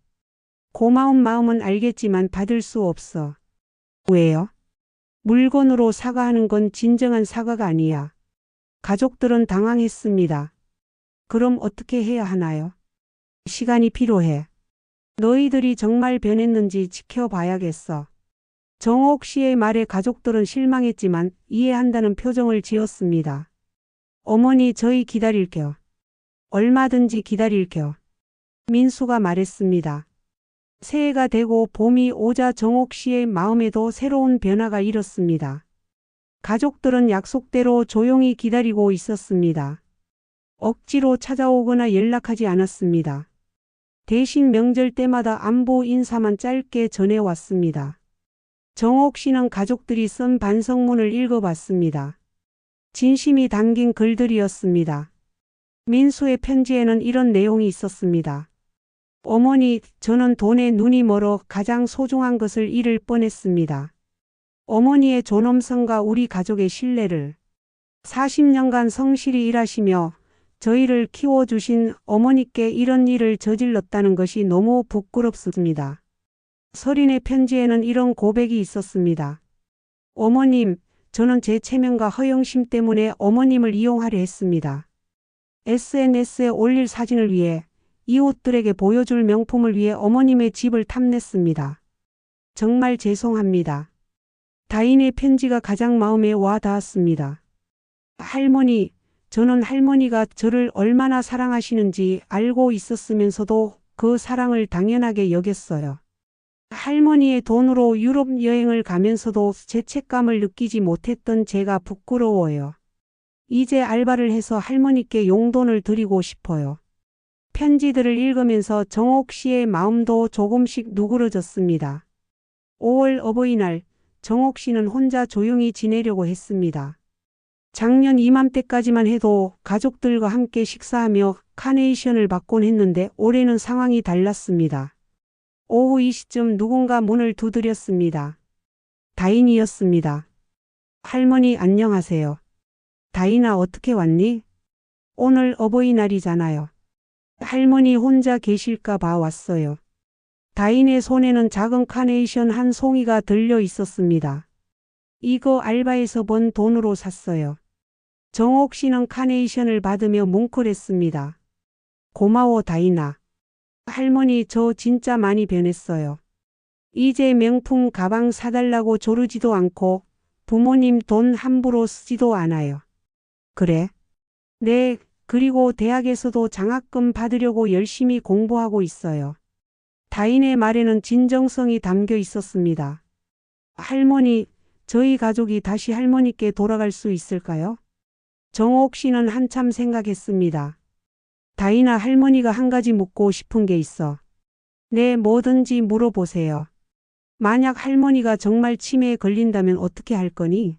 고마운 마음은 알겠지만 받을 수 없어. 왜요? 물건으로 사과하는 건 진정한 사과가 아니야. 가족들은 당황했습니다. 그럼 어떻게 해야 하나요? 시간이 필요해. 너희들이 정말 변했는지 지켜봐야겠어. 정옥 씨의 말에 가족들은 실망했지만 이해한다는 표정을 지었습니다. 어머니 저희 기다릴게요. 얼마든지 기다릴게요. 민수가 말했습니다. 새해가 되고 봄이 오자 정옥 씨의 마음에도 새로운 변화가 일었습니다. 가족들은 약속대로 조용히 기다리고 있었습니다. 억지로 찾아오거나 연락하지 않았습니다. 대신 명절 때마다 안부 인사만 짧게 전해왔습니다. 정옥 씨는 가족들이 쓴 반성문을 읽어봤습니다. 진심이 담긴 글들이었습니다. 민수의 편지에는 이런 내용이 있었습니다. 어머니, 저는 돈에 눈이 멀어 가장 소중한 것을 잃을 뻔했습니다. 어머니의 존엄성과 우리 가족의 신뢰를 40년간 성실히 일하시며 저희를 키워주신 어머니께 이런 일을 저질렀다는 것이 너무 부끄럽습니다. 설인의 편지에는 이런 고백이 있었습니다. 어머님, 저는 제 체면과 허영심 때문에 어머님을 이용하려 했습니다. SNS에 올릴 사진을 위해 이웃들에게 보여줄 명품을 위해 어머님의 집을 탐냈습니다. 정말 죄송합니다. 다인의 편지가 가장 마음에 와 닿았습니다. 할머니, 저는 할머니가 저를 얼마나 사랑하시는지 알고 있었으면서도 그 사랑을 당연하게 여겼어요. 할머니의 돈으로 유럽 여행을 가면서도 죄책감을 느끼지 못했던 제가 부끄러워요. 이제 알바를 해서 할머니께 용돈을 드리고 싶어요. 편지들을 읽으면서 정옥 씨의 마음도 조금씩 누그러졌습니다. 5월 어버이날, 정옥 씨는 혼자 조용히 지내려고 했습니다. 작년 이맘때까지만 해도 가족들과 함께 식사하며 카네이션을 받곤 했는데 올해는 상황이 달랐습니다. 오후 이 시점 누군가 문을 두드렸습니다. 다인이었습니다. 할머니 안녕하세요. 다인아 어떻게 왔니? 오늘 어버이날이잖아요. 할머니 혼자 계실까 봐 왔어요. 다인의 손에는 작은 카네이션 한 송이가 들려 있었습니다. 이거 알바에서 번 돈으로 샀어요. 정옥 씨는 카네이션을 받으며 뭉클했습니다. 고마워 다인아. 할머니 저 진짜 많이 변했어요. 이제 명품 가방 사달라고 조르지도 않고 부모님 돈 함부로 쓰지도 않아요. 그래? 네, 그리고 대학에서도 장학금 받으려고 열심히 공부하고 있어요. 다인의 말에는 진정성이 담겨 있었습니다. 할머니, 저희 가족이 다시 할머니께 돌아갈 수 있을까요? 정옥 씨는 한참 생각했습니다. 다인아, 할머니가 한 가지 묻고 싶은 게 있어. 네, 뭐든지 물어보세요. 만약 할머니가 정말 치매에 걸린다면 어떻게 할 거니?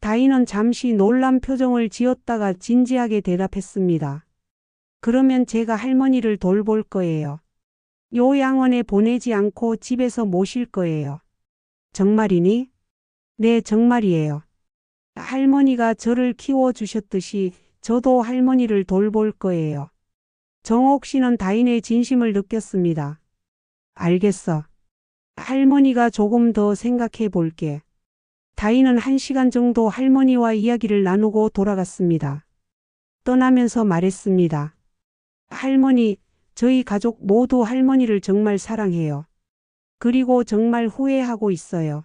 다인은 잠시 놀란 표정을 지었다가 진지하게 대답했습니다. 그러면 제가 할머니를 돌볼 거예요. 요양원에 보내지 않고 집에서 모실 거예요. 정말이니? 네, 정말이에요. 할머니가 저를 키워주셨듯이 저도 할머니를 돌볼 거예요. 정옥 씨는 다인의 진심을 느꼈습니다. 알겠어. 할머니가 조금 더 생각해 볼게. 다인은 1시간 정도 할머니와 이야기를 나누고 돌아갔습니다. 떠나면서 말했습니다. 할머니, 저희 가족 모두 할머니를 정말 사랑해요. 그리고 정말 후회하고 있어요.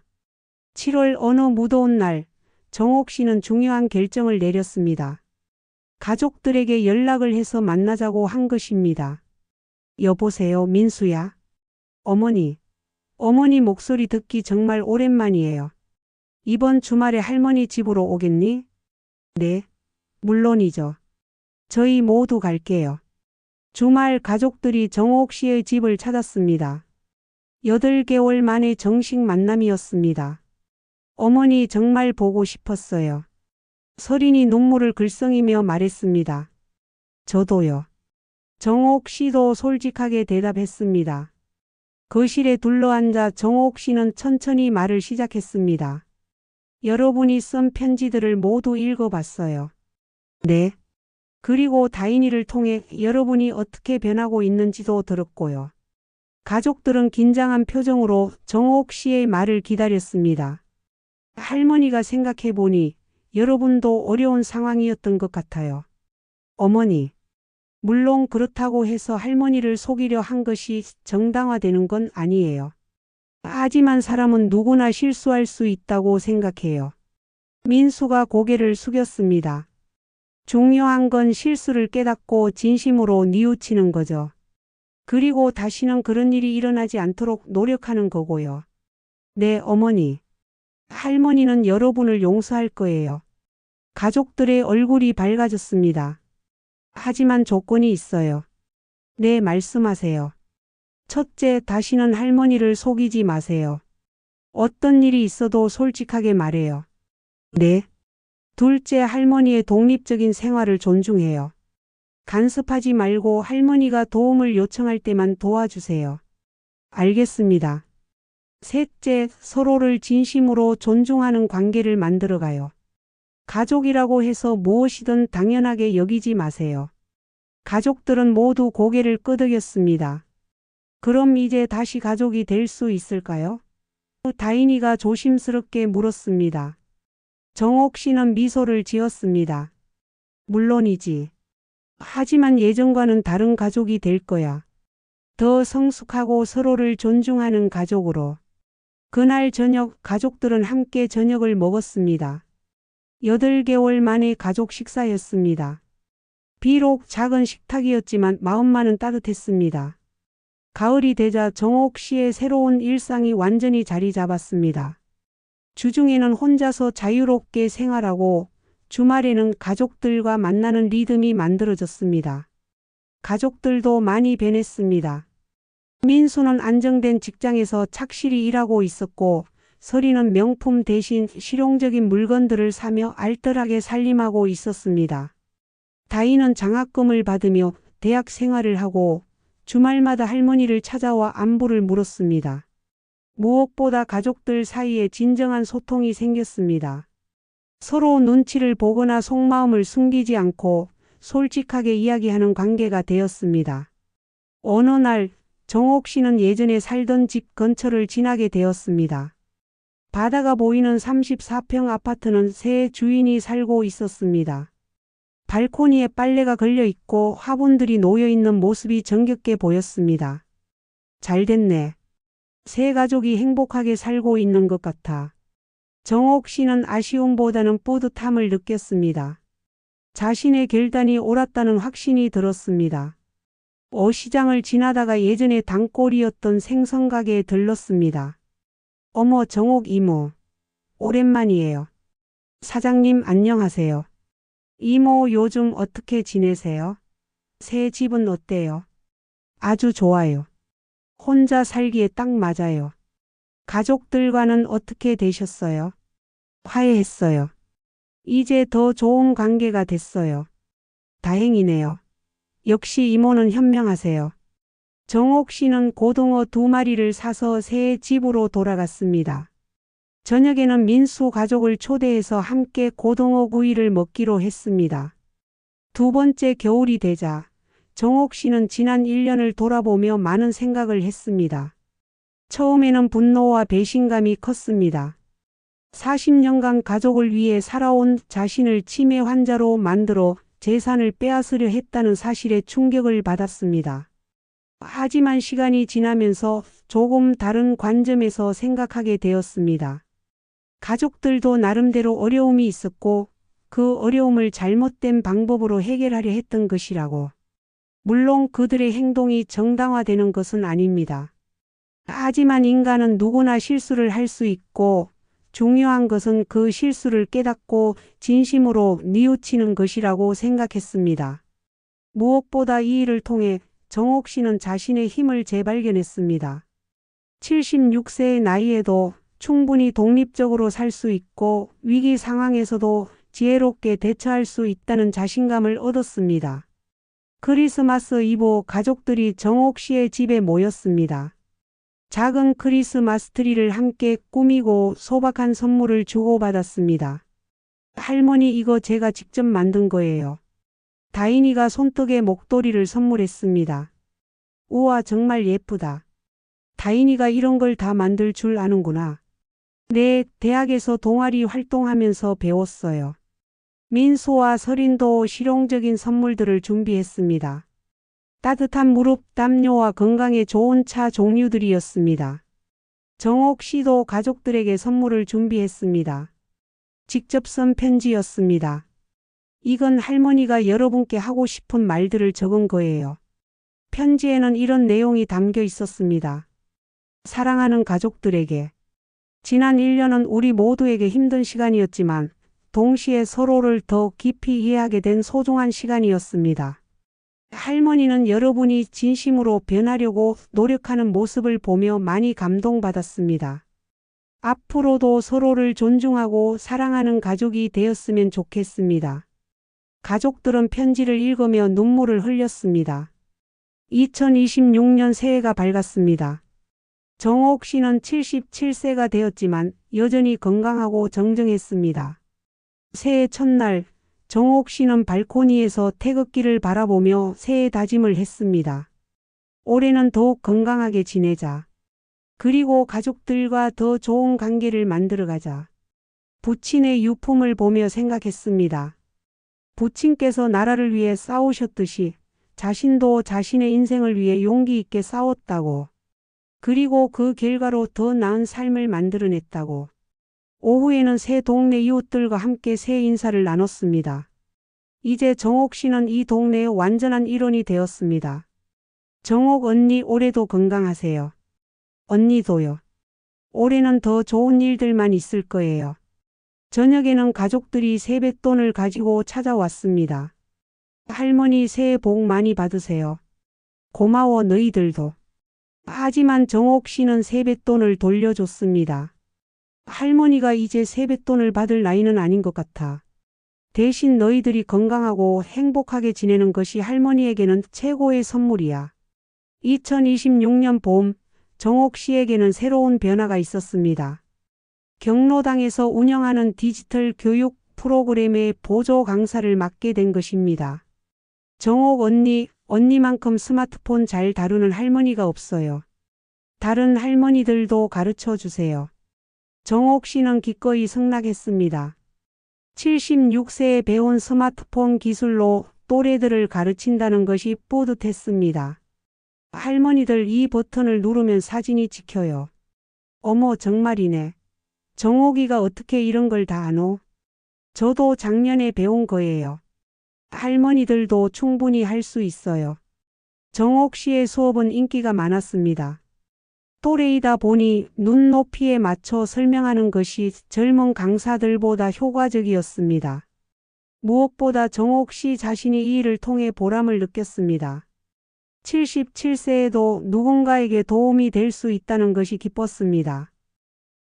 7월 어느 무더운 날, 정옥 씨는 중요한 결정을 내렸습니다. 가족들에게 연락을 해서 만나자고 한 것입니다. 여보세요, 민수야. 어머니. 어머니 목소리 듣기 정말 오랜만이에요. 이번 주말에 할머니 집으로 오겠니? 네, 물론이죠. 저희 모두 갈게요. 주말 가족들이 정옥 씨의 집을 찾았습니다. 8개월 만에 정식 만남이었습니다. 어머니 정말 보고 싶었어요. 서린이 눈물을 글썽이며 말했습니다. 저도요. 정옥 씨도 솔직하게 대답했습니다. 거실에 둘러앉아 정옥 씨는 천천히 말을 시작했습니다. 여러분이 쓴 편지들을 모두 읽어봤어요. 네. 그리고 다인이를 통해 여러분이 어떻게 변하고 있는지도 들었고요. 가족들은 긴장한 표정으로 정옥 씨의 말을 기다렸습니다. 할머니가 생각해보니 여러분도 어려운 상황이었던 것 같아요. 어머니. 물론 그렇다고 해서 할머니를 속이려 한 것이 정당화되는 건 아니에요. 하지만 사람은 누구나 실수할 수 있다고 생각해요. 민수가 고개를 숙였습니다. 중요한 건 실수를 깨닫고 진심으로 뉘우치는 거죠. 그리고 다시는 그런 일이 일어나지 않도록 노력하는 거고요. 네, 어머니. 할머니는 여러분을 용서할 거예요. 가족들의 얼굴이 밝아졌습니다. 하지만 조건이 있어요. 네, 말씀하세요. 첫째, 다시는 할머니를 속이지 마세요. 어떤 일이 있어도 솔직하게 말해요. 네. 둘째, 할머니의 독립적인 생활을 존중해요. 간섭하지 말고 할머니가 도움을 요청할 때만 도와주세요. 알겠습니다. 셋째, 서로를 진심으로 존중하는 관계를 만들어가요. 가족이라고 해서 무엇이든 당연하게 여기지 마세요. 가족들은 모두 고개를 끄덕였습니다. 그럼 이제 다시 가족이 될 수 있을까요? 다인이가 조심스럽게 물었습니다. 정옥 씨는 미소를 지었습니다. 물론이지. 하지만 예전과는 다른 가족이 될 거야. 더 성숙하고 서로를 존중하는 가족으로. 그날 저녁 가족들은 함께 저녁을 먹었습니다. 8개월 만에 가족 식사였습니다. 비록 작은 식탁이었지만 마음만은 따뜻했습니다. 가을이 되자 정옥 씨의 새로운 일상이 완전히 자리 잡았습니다. 주중에는 혼자서 자유롭게 생활하고 주말에는 가족들과 만나는 리듬이 만들어졌습니다. 가족들도 많이 변했습니다. 민수는 안정된 직장에서 착실히 일하고 있었고 서리는 명품 대신 실용적인 물건들을 사며 알뜰하게 살림하고 있었습니다. 다인은 장학금을 받으며 대학 생활을 하고 주말마다 할머니를 찾아와 안부를 물었습니다. 무엇보다 가족들 사이에 진정한 소통이 생겼습니다. 서로 눈치를 보거나 속마음을 숨기지 않고 솔직하게 이야기하는 관계가 되었습니다. 어느 날 정옥 씨는 예전에 살던 집 근처를 지나게 되었습니다. 바다가 보이는 34평 아파트는 새 주인이 살고 있었습니다. 발코니에 빨래가 걸려 있고 화분들이 놓여 있는 모습이 정겹게 보였습니다. 잘 됐네. 새 가족이 행복하게 살고 있는 것 같아. 정옥 씨는 아쉬움보다는 뿌듯함을 느꼈습니다. 자신의 결단이 옳았다는 확신이 들었습니다. 어시장을 지나다가 예전에 단골이었던 생선가게에 들렀습니다. 어머, 정옥 이모. 오랜만이에요. 사장님 안녕하세요. 이모 요즘 어떻게 지내세요? 새 집은 어때요? 아주 좋아요. 혼자 살기에 딱 맞아요. 가족들과는 어떻게 되셨어요? 화해했어요. 이제 더 좋은 관계가 됐어요. 다행이네요. 역시 이모는 현명하세요. 정옥 씨는 고등어 2마리를 사서 새 집으로 돌아갔습니다. 저녁에는 민수 가족을 초대해서 함께 고등어 구이를 먹기로 했습니다. 두 번째 겨울이 되자 정옥 씨는 지난 1년을 돌아보며 많은 생각을 했습니다. 처음에는 분노와 배신감이 컸습니다. 40년간 가족을 위해 살아온 자신을 치매 환자로 만들어 재산을 빼앗으려 했다는 사실에 충격을 받았습니다. 하지만 시간이 지나면서 조금 다른 관점에서 생각하게 되었습니다. 가족들도 나름대로 어려움이 있었고 그 어려움을 잘못된 방법으로 해결하려 했던 것이라고. 물론 그들의 행동이 정당화되는 것은 아닙니다. 하지만 인간은 누구나 실수를 할 수 있고 중요한 것은 그 실수를 깨닫고 진심으로 뉘우치는 것이라고 생각했습니다. 무엇보다 이 일을 통해 정옥 씨는 자신의 힘을 재발견했습니다. 76세의 나이에도 충분히 독립적으로 살 수 있고 위기 상황에서도 지혜롭게 대처할 수 있다는 자신감을 얻었습니다. 크리스마스 이브 가족들이 정옥 씨의 집에 모였습니다. 작은 크리스마스 트리를 함께 꾸미고 소박한 선물을 주고받았습니다. 할머니 이거 제가 직접 만든 거예요. 다인이가 손뜨개 목도리를 선물했습니다. 우와 정말 예쁘다. 다인이가 이런 걸 다 만들 줄 아는구나. 네, 대학에서 동아리 활동하면서 배웠어요. 민수와 설인도 실용적인 선물들을 준비했습니다. 따뜻한 무릎 담요와 건강에 좋은 차 종류들이었습니다. 정옥 씨도 가족들에게 선물을 준비했습니다. 직접 쓴 편지였습니다. 이건 할머니가 여러분께 하고 싶은 말들을 적은 거예요. 편지에는 이런 내용이 담겨 있었습니다. 사랑하는 가족들에게. 지난 1년은 우리 모두에게 힘든 시간이었지만 동시에 서로를 더 깊이 이해하게 된 소중한 시간이었습니다. 할머니는 여러분이 진심으로 변하려고 노력하는 모습을 보며 많이 감동받았습니다. 앞으로도 서로를 존중하고 사랑하는 가족이 되었으면 좋겠습니다. 가족들은 편지를 읽으며 눈물을 흘렸습니다. 2026년 새해가 밝았습니다. 정옥 씨는 77세가 되었지만 여전히 건강하고 정정했습니다. 새해 첫날 정옥 씨는 발코니에서 태극기를 바라보며 새해 다짐을 했습니다. 올해는 더욱 건강하게 지내자. 그리고 가족들과 더 좋은 관계를 만들어가자. 부친의 유품을 보며 생각했습니다. 부친께서 나라를 위해 싸우셨듯이 자신도 자신의 인생을 위해 용기 있게 싸웠다고. 그리고 그 결과로 더 나은 삶을 만들어냈다고. 오후에는 새 동네 이웃들과 함께 새해 인사를 나눴습니다. 이제 정옥 씨는 이 동네의 완전한 일원이 되었습니다. 정옥 언니 올해도 건강하세요. 언니도요. 올해는 더 좋은 일들만 있을 거예요. 저녁에는 가족들이 세뱃돈을 가지고 찾아왔습니다. 할머니 새해 복 많이 받으세요. 고마워 너희들도. 하지만 정옥 씨는 세뱃돈을 돌려줬습니다. 할머니가 이제 세뱃돈을 받을 나이는 아닌 것 같아. 대신 너희들이 건강하고 행복하게 지내는 것이 할머니에게는 최고의 선물이야. 2026년 봄, 정옥 씨에게는 새로운 변화가 있었습니다. 경로당에서 운영하는 디지털 교육 프로그램의 보조 강사를 맡게 된 것입니다. 정옥 언니만큼 스마트폰 잘 다루는 할머니가 없어요. 다른 할머니들도 가르쳐 주세요. 정옥 씨는 기꺼이 승낙했습니다. 76세에 배운 스마트폰 기술로 또래들을 가르친다는 것이 뿌듯했습니다. 할머니들 이 버튼을 누르면 사진이 찍혀요. 어머 정말이네. 정옥이가 어떻게 이런 걸 다 아노? 저도 작년에 배운 거예요. 할머니들도 충분히 할 수 있어요. 정옥 씨의 수업은 인기가 많았습니다. 또래이다 보니 눈높이에 맞춰 설명하는 것이 젊은 강사들보다 효과적이었습니다. 무엇보다 정옥 씨 자신이 이 일을 통해 보람을 느꼈습니다. 77세에도 누군가에게 도움이 될 수 있다는 것이 기뻤습니다.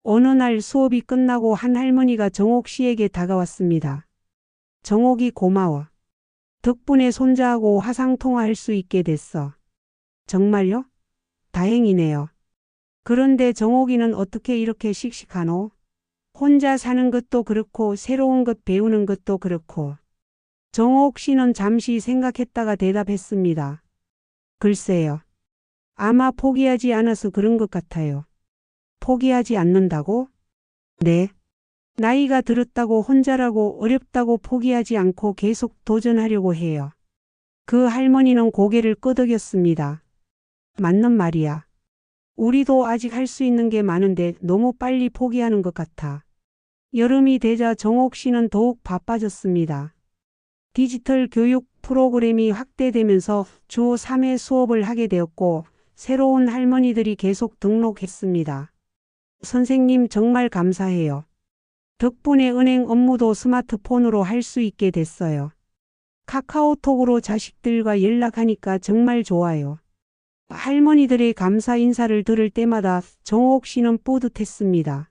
어느 날 수업이 끝나고 한 할머니가 정옥 씨에게 다가왔습니다. 정옥이 고마워. 덕분에 손자하고 화상통화할 수 있게 됐어. 정말요? 다행이네요. 그런데 정옥이는 어떻게 이렇게 씩씩하노? 혼자 사는 것도 그렇고 새로운 것 배우는 것도 그렇고. 정옥 씨는 잠시 생각했다가 대답했습니다. 글쎄요. 아마 포기하지 않아서 그런 것 같아요. 포기하지 않는다고? 네. 나이가 들었다고 혼자라고 어렵다고 포기하지 않고 계속 도전하려고 해요. 그 할머니는 고개를 끄덕였습니다. 맞는 말이야. 우리도 아직 할 수 있는 게 많은데 너무 빨리 포기하는 것 같아. 여름이 되자 정옥 씨는 더욱 바빠졌습니다. 디지털 교육 프로그램이 확대되면서 주 3회 수업을 하게 되었고 새로운 할머니들이 계속 등록했습니다. 선생님 정말 감사해요. 덕분에 은행 업무도 스마트폰으로 할 수 있게 됐어요. 카카오톡으로 자식들과 연락하니까 정말 좋아요. 할머니들의 감사 인사를 들을 때마다 정옥 씨는 뿌듯했습니다.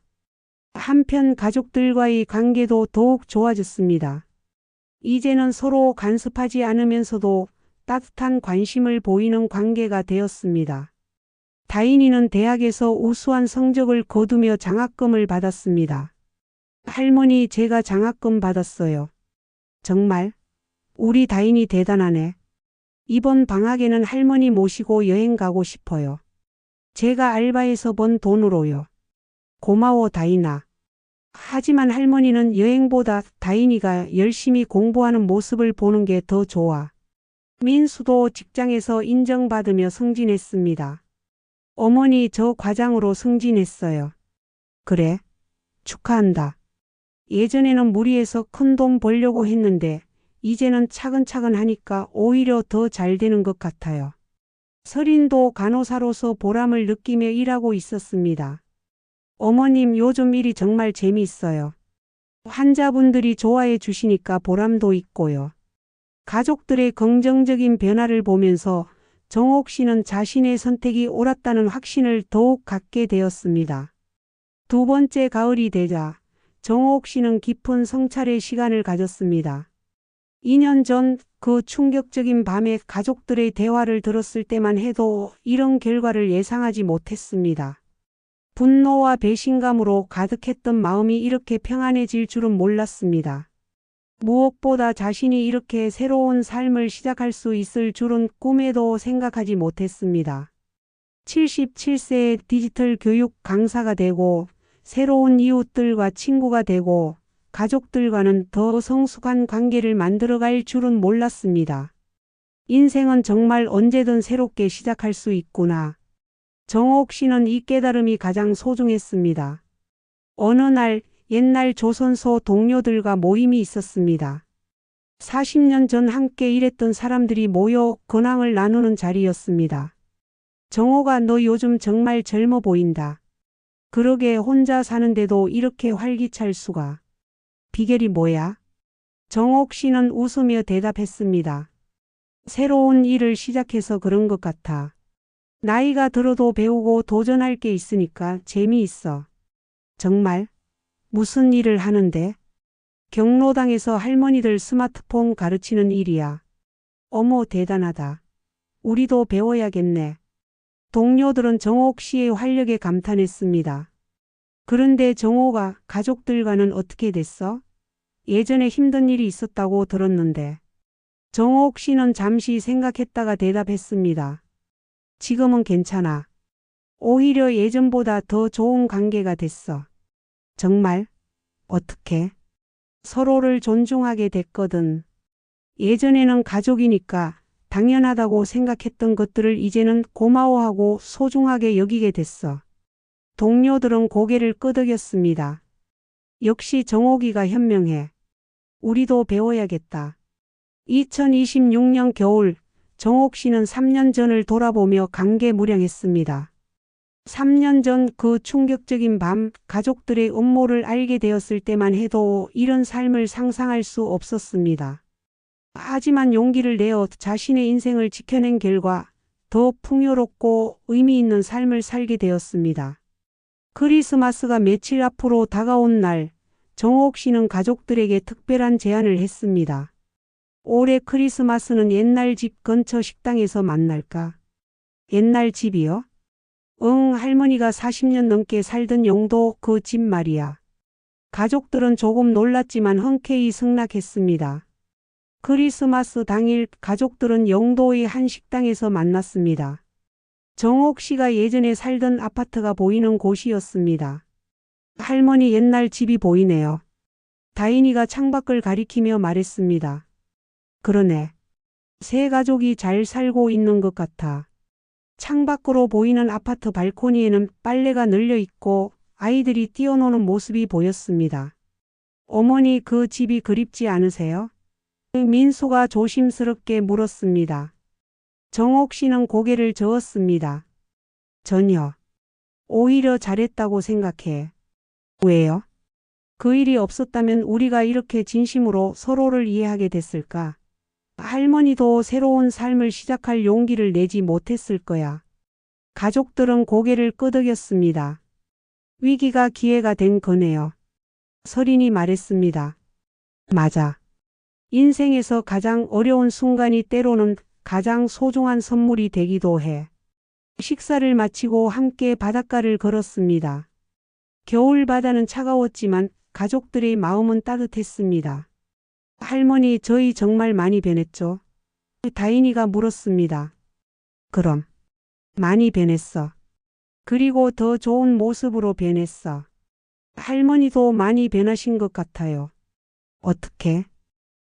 한편 가족들과의 관계도 더욱 좋아졌습니다. 이제는 서로 간섭하지 않으면서도 따뜻한 관심을 보이는 관계가 되었습니다. 다인이는 대학에서 우수한 성적을 거두며 장학금을 받았습니다. 할머니, 제가 장학금 받았어요. 정말? 우리 다인이 대단하네. 이번 방학에는 할머니 모시고 여행 가고 싶어요. 제가 알바해서 번 돈으로요. 고마워, 다인아. 하지만 할머니는 여행보다 다인이가 열심히 공부하는 모습을 보는 게 더 좋아. 민수도 직장에서 인정받으며 승진했습니다. 어머니, 저 과장으로 승진했어요. 그래? 축하한다. 예전에는 무리해서 큰 돈 벌려고 했는데 이제는 차근차근 하니까 오히려 더 잘 되는 것 같아요. 설인도 간호사로서 보람을 느끼며 일하고 있었습니다. 어머님, 요즘 일이 정말 재미있어요. 환자분들이 좋아해 주시니까 보람도 있고요. 가족들의 긍정적인 변화를 보면서 정옥 씨는 자신의 선택이 옳았다는 확신을 더욱 갖게 되었습니다. 두 번째 가을이 되자 정옥 씨는 깊은 성찰의 시간을 가졌습니다. 2년 전 그 충격적인 밤에 가족들의 대화를 들었을 때만 해도 이런 결과를 예상하지 못했습니다. 분노와 배신감으로 가득했던 마음이 이렇게 평안해질 줄은 몰랐습니다. 무엇보다 자신이 이렇게 새로운 삶을 시작할 수 있을 줄은 꿈에도 생각하지 못했습니다. 77세에 디지털 교육 강사가 되고 새로운 이웃들과 친구가 되고 가족들과는 더 성숙한 관계를 만들어갈 줄은 몰랐습니다. 인생은 정말 언제든 새롭게 시작할 수 있구나. 정옥 씨는 이 깨달음이 가장 소중했습니다. 어느 날 옛날 조선소 동료들과 모임이 있었습니다. 40년 전 함께 일했던 사람들이 모여 근황을 나누는 자리였습니다. 정옥아, 너 요즘 정말 젊어 보인다. 그러게 혼자 사는데도 이렇게 활기찰 수가. 비결이 뭐야? 정옥 씨는 웃으며 대답했습니다. 새로운 일을 시작해서 그런 것 같아. 나이가 들어도 배우고 도전할 게 있으니까 재미있어. 정말? 무슨 일을 하는데? 경로당에서 할머니들 스마트폰 가르치는 일이야. 어머, 대단하다. 우리도 배워야겠네. 동료들은 정옥 씨의 활력에 감탄했습니다. 그런데 정옥아, 가족들과는 어떻게 됐어? 예전에 힘든 일이 있었다고 들었는데. 정옥 씨는 잠시 생각했다가 대답했습니다. 지금은 괜찮아. 오히려 예전보다 더 좋은 관계가 됐어. 정말? 어떻게? 서로를 존중하게 됐거든. 예전에는 가족이니까 당연하다고 생각했던 것들을 이제는 고마워하고 소중하게 여기게 됐어. 동료들은 고개를 끄덕였습니다. 역시 정옥이가 현명해. 우리도 배워야겠다. 2026년 겨울 정옥 씨는 3년 전을 돌아보며 감개무량했습니다. 3년 전 그 충격적인 밤 가족들의 음모를 알게 되었을 때만 해도 이런 삶을 상상할 수 없었습니다. 하지만 용기를 내어 자신의 인생을 지켜낸 결과 더 풍요롭고 의미 있는 삶을 살게 되었습니다. 크리스마스가 며칠 앞으로 다가온 날, 정옥 씨는 가족들에게 특별한 제안을 했습니다. 올해 크리스마스는 옛날 집 근처 식당에서 만날까? 옛날 집이요? 응, 할머니가 40년 넘게 살던 영도 그 집 말이야. 가족들은 조금 놀랐지만 흔쾌히 승낙했습니다. 크리스마스 당일 가족들은 영도의 한 식당에서 만났습니다. 정옥 씨가 예전에 살던 아파트가 보이는 곳이었습니다. 할머니 옛날 집이 보이네요. 다인이가 창밖을 가리키며 말했습니다. 그러네. 세 가족이 잘 살고 있는 것 같아. 창밖으로 보이는 아파트 발코니에는 빨래가 널려 있고 아이들이 뛰어노는 모습이 보였습니다. 어머니 그 집이 그립지 않으세요? 민수가 조심스럽게 물었습니다. 정옥 씨는 고개를 저었습니다. 전혀. 오히려 잘했다고 생각해. 왜요? 그 일이 없었다면 우리가 이렇게 진심으로 서로를 이해하게 됐을까? 할머니도 새로운 삶을 시작할 용기를 내지 못했을 거야. 가족들은 고개를 끄덕였습니다. 위기가 기회가 된 거네요. 서린이 말했습니다. 맞아. 인생에서 가장 어려운 순간이 때로는 가장 소중한 선물이 되기도 해. 식사를 마치고 함께 바닷가를 걸었습니다. 겨울 바다는 차가웠지만 가족들의 마음은 따뜻했습니다. 할머니, 저희 정말 많이 변했죠? 다인이가 물었습니다. 그럼. 많이 변했어. 그리고 더 좋은 모습으로 변했어. 할머니도 많이 변하신 것 같아요. 어떻게?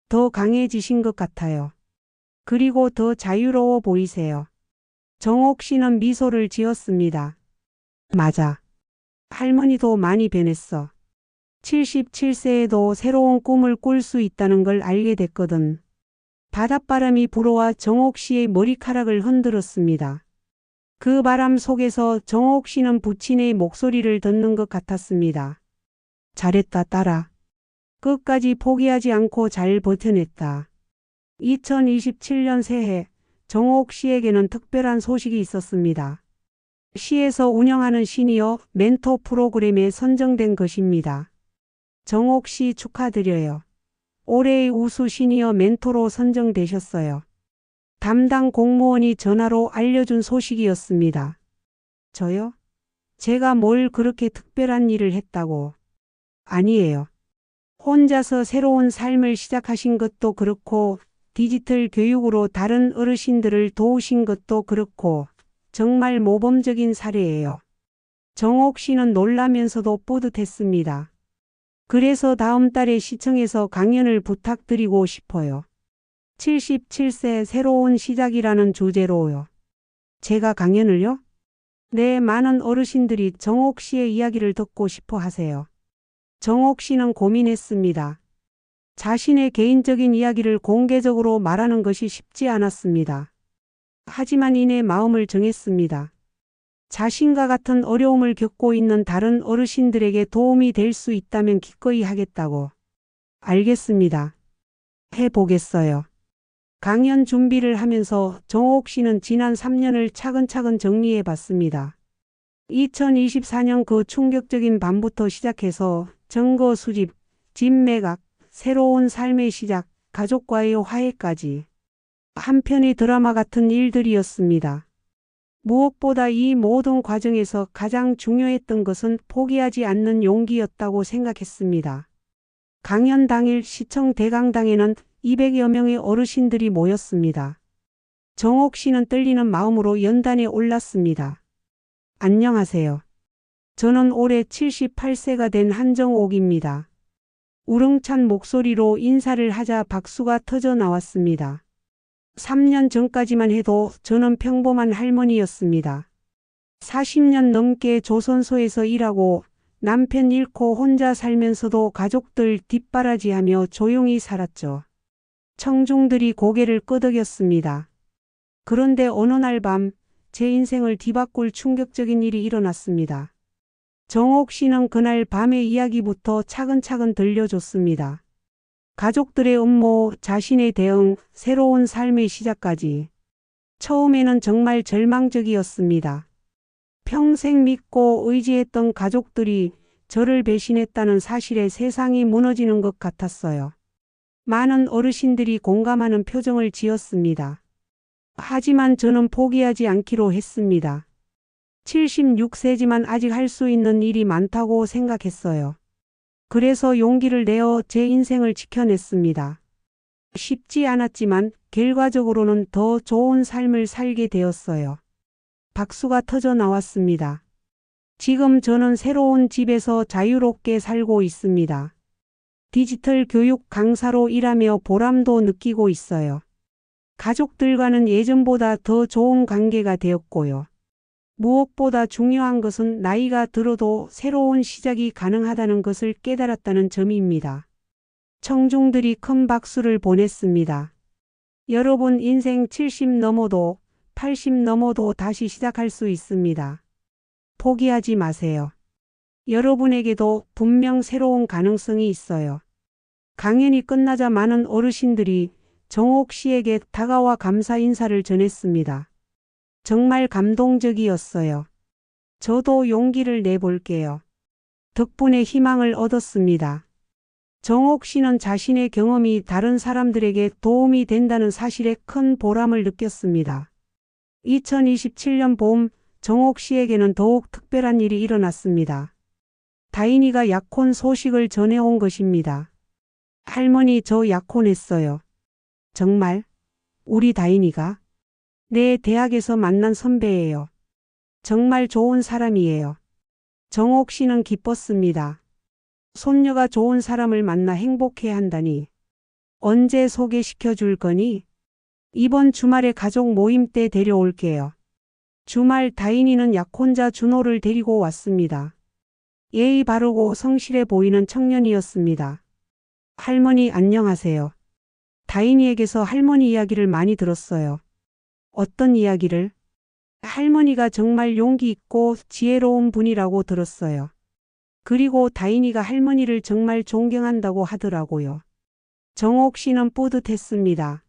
더 강해지신 것 같아요. 그리고 더 자유로워 보이세요. 정옥 씨는 미소를 지었습니다. 맞아. 할머니도 많이 변했어. 77세에도 새로운 꿈을 꿀 수 있다는 걸 알게 됐거든. 바닷바람이 불어와 정옥 씨의 머리카락을 흔들었습니다. 그 바람 속에서 정옥 씨는 부친의 목소리를 듣는 것 같았습니다. 잘했다, 딸아. 끝까지 포기하지 않고 잘 버텨냈다. 2027년 새해 정옥 씨에게는 특별한 소식이 있었습니다. 시에서 운영하는 시니어 멘토 프로그램에 선정된 것입니다. 정옥 씨 축하드려요. 올해의 우수 시니어 멘토로 선정되셨어요. 담당 공무원이 전화로 알려준 소식이었습니다. 저요? 제가 뭘 그렇게 특별한 일을 했다고? 아니에요. 혼자서 새로운 삶을 시작하신 것도 그렇고 디지털 교육으로 다른 어르신들을 도우신 것도 그렇고 정말 모범적인 사례예요. 정옥 씨는 놀라면서도 뿌듯했습니다. 그래서 다음 달에 시청에서 강연을 부탁드리고 싶어요. 77세 새로운 시작이라는 주제로요. 제가 강연을요? 네, 많은 어르신들이 정옥 씨의 이야기를 듣고 싶어 하세요. 정옥 씨는 고민했습니다. 자신의 개인적인 이야기를 공개적으로 말하는 것이 쉽지 않았습니다. 하지만 이내 마음을 정했습니다. 자신과 같은 어려움을 겪고 있는 다른 어르신들에게 도움이 될 수 있다면 기꺼이 하겠다고. 알겠습니다. 해보겠어요. 강연 준비를 하면서 정옥 씨는 지난 3년을 차근차근 정리해 봤습니다. 2024년 그 충격적인 밤부터 시작해서 증거 수집, 집 매각, 새로운 삶의 시작, 가족과의 화해까지. 한편의 드라마 같은 일들이었습니다. 무엇보다 이 모든 과정에서 가장 중요했던 것은 포기하지 않는 용기였다고 생각했습니다. 강연 당일 시청 대강당에는 200여 명의 어르신들이 모였습니다. 정옥 씨는 떨리는 마음으로 연단에 올랐습니다. 안녕하세요. 저는 올해 78세가 된 한정옥입니다. 우렁찬 목소리로 인사를 하자 박수가 터져 나왔습니다. 3년 전까지만 해도 저는 평범한 할머니였습니다. 40년 넘게 조선소에서 일하고 남편 잃고 혼자 살면서도 가족들 뒷바라지하며 조용히 살았죠. 청중들이 고개를 끄덕였습니다. 그런데 어느 날 밤 제 인생을 뒤바꿀 충격적인 일이 일어났습니다. 정옥 씨는 그날 밤의 이야기부터 차근차근 들려줬습니다. 가족들의 음모, 자신의 대응, 새로운 삶의 시작까지. 처음에는 정말 절망적이었습니다. 평생 믿고 의지했던 가족들이 저를 배신했다는 사실에 세상이 무너지는 것 같았어요. 많은 어르신들이 공감하는 표정을 지었습니다. 하지만 저는 포기하지 않기로 했습니다. 76세지만 아직 할 수 있는 일이 많다고 생각했어요. 그래서 용기를 내어 제 인생을 지켜냈습니다. 쉽지 않았지만 결과적으로는 더 좋은 삶을 살게 되었어요. 박수가 터져 나왔습니다. 지금 저는 새로운 집에서 자유롭게 살고 있습니다. 디지털 교육 강사로 일하며 보람도 느끼고 있어요. 가족들과는 예전보다 더 좋은 관계가 되었고요. 무엇보다 중요한 것은 나이가 들어도 새로운 시작이 가능하다는 것을 깨달았다는 점입니다. 청중들이 큰 박수를 보냈습니다. 여러분 인생 70 넘어도 80 넘어도 다시 시작할 수 있습니다. 포기하지 마세요. 여러분에게도 분명 새로운 가능성이 있어요. 강연이 끝나자 많은 어르신들이 정옥 씨에게 다가와 감사 인사를 전했습니다. 정말 감동적이었어요. 저도 용기를 내볼게요. 덕분에 희망을 얻었습니다. 정옥 씨는 자신의 경험이 다른 사람들에게 도움이 된다는 사실에 큰 보람을 느꼈습니다. 2027년 봄 정옥 씨에게는 더욱 특별한 일이 일어났습니다. 다인이가 약혼 소식을 전해온 것입니다. 할머니, 저 약혼했어요. 정말? 우리 다인이가? 네, 대학에서 만난 선배예요. 정말 좋은 사람이에요. 정옥 씨는 기뻤습니다. 손녀가 좋은 사람을 만나 행복해 한다니. 언제 소개시켜 줄 거니? 이번 주말에 가족 모임 때 데려올게요. 주말 다인이는 약혼자 준호를 데리고 왔습니다. 예의 바르고 성실해 보이는 청년이었습니다. 할머니 안녕하세요. 다인이에게서 할머니 이야기를 많이 들었어요. 어떤 이야기를? 할머니가 정말 용기 있고 지혜로운 분이라고 들었어요. 그리고 다인이가 할머니를 정말 존경한다고 하더라고요. 정옥 씨는 뿌듯했습니다.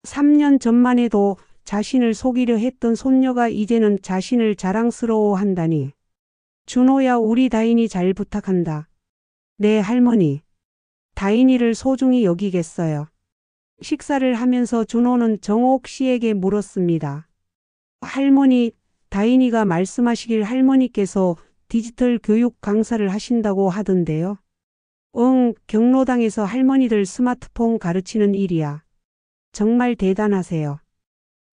3년 전만 해도 자신을 속이려 했던 손녀가 이제는 자신을 자랑스러워한다니. 준호야, 우리 다인이 잘 부탁한다. 네, 할머니. 다인이를 소중히 여기겠어요. 식사를 하면서 준호는 정옥 씨에게 물었습니다. 할머니, 다인이가 말씀하시길 할머니께서 디지털 교육 강사를 하신다고 하던데요. 응, 경로당에서 할머니들 스마트폰 가르치는 일이야. 정말 대단하세요.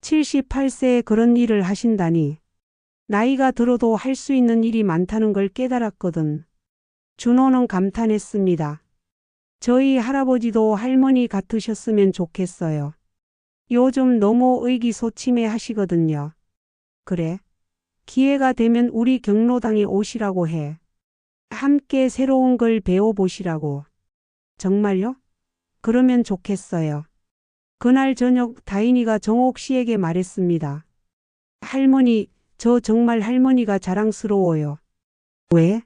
78세에 그런 일을 하신다니. 나이가 들어도 할 수 있는 일이 많다는 걸 깨달았거든. 준호는 감탄했습니다. 저희 할아버지도 할머니 같으셨으면 좋겠어요. 요즘 너무 의기소침해 하시거든요. 그래? 기회가 되면 우리 경로당에 오시라고 해. 함께 새로운 걸 배워보시라고. 정말요? 그러면 좋겠어요. 그날 저녁 다인이가 정옥 씨에게 말했습니다. 할머니, 저 정말 할머니가 자랑스러워요. 왜?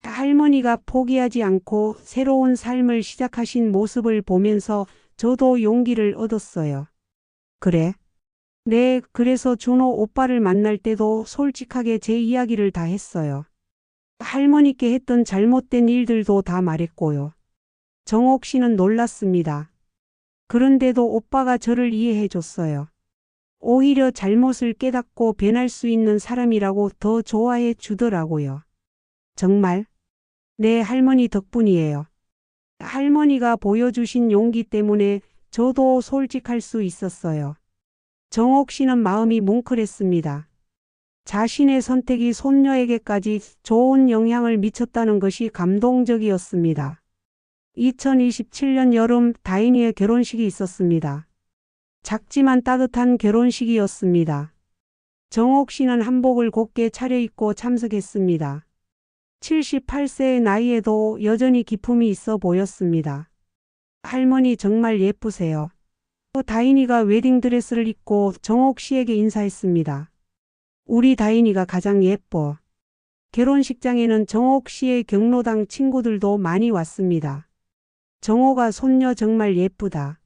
할머니가 포기하지 않고 새로운 삶을 시작하신 모습을 보면서 저도 용기를 얻었어요. 그래? 네, 그래서 준호 오빠를 만날 때도 솔직하게 제 이야기를 다 했어요. 할머니께 했던 잘못된 일들도 다 말했고요. 정옥 씨는 놀랐습니다. 그런데도 오빠가 저를 이해해 줬어요. 오히려 잘못을 깨닫고 변할 수 있는 사람이라고 더 좋아해 주더라고요. 정말? 네, 할머니 덕분이에요. 할머니가 보여주신 용기 때문에 저도 솔직할 수 있었어요. 정옥 씨는 마음이 뭉클했습니다. 자신의 선택이 손녀에게까지 좋은 영향을 미쳤다는 것이 감동적이었습니다. 2027년 여름 다인이의 결혼식이 있었습니다. 작지만 따뜻한 결혼식이었습니다. 정옥 씨는 한복을 곱게 차려입고 참석했습니다. 78세의 나이에도 여전히 기품이 있어 보였습니다. 할머니 정말 예쁘세요. 다인이가 웨딩드레스를 입고 정옥 씨에게 인사했습니다. 우리 다인이가 가장 예뻐. 결혼식장에는 정옥 씨의 경로당 친구들도 많이 왔습니다. 정옥아, 손녀 정말 예쁘다.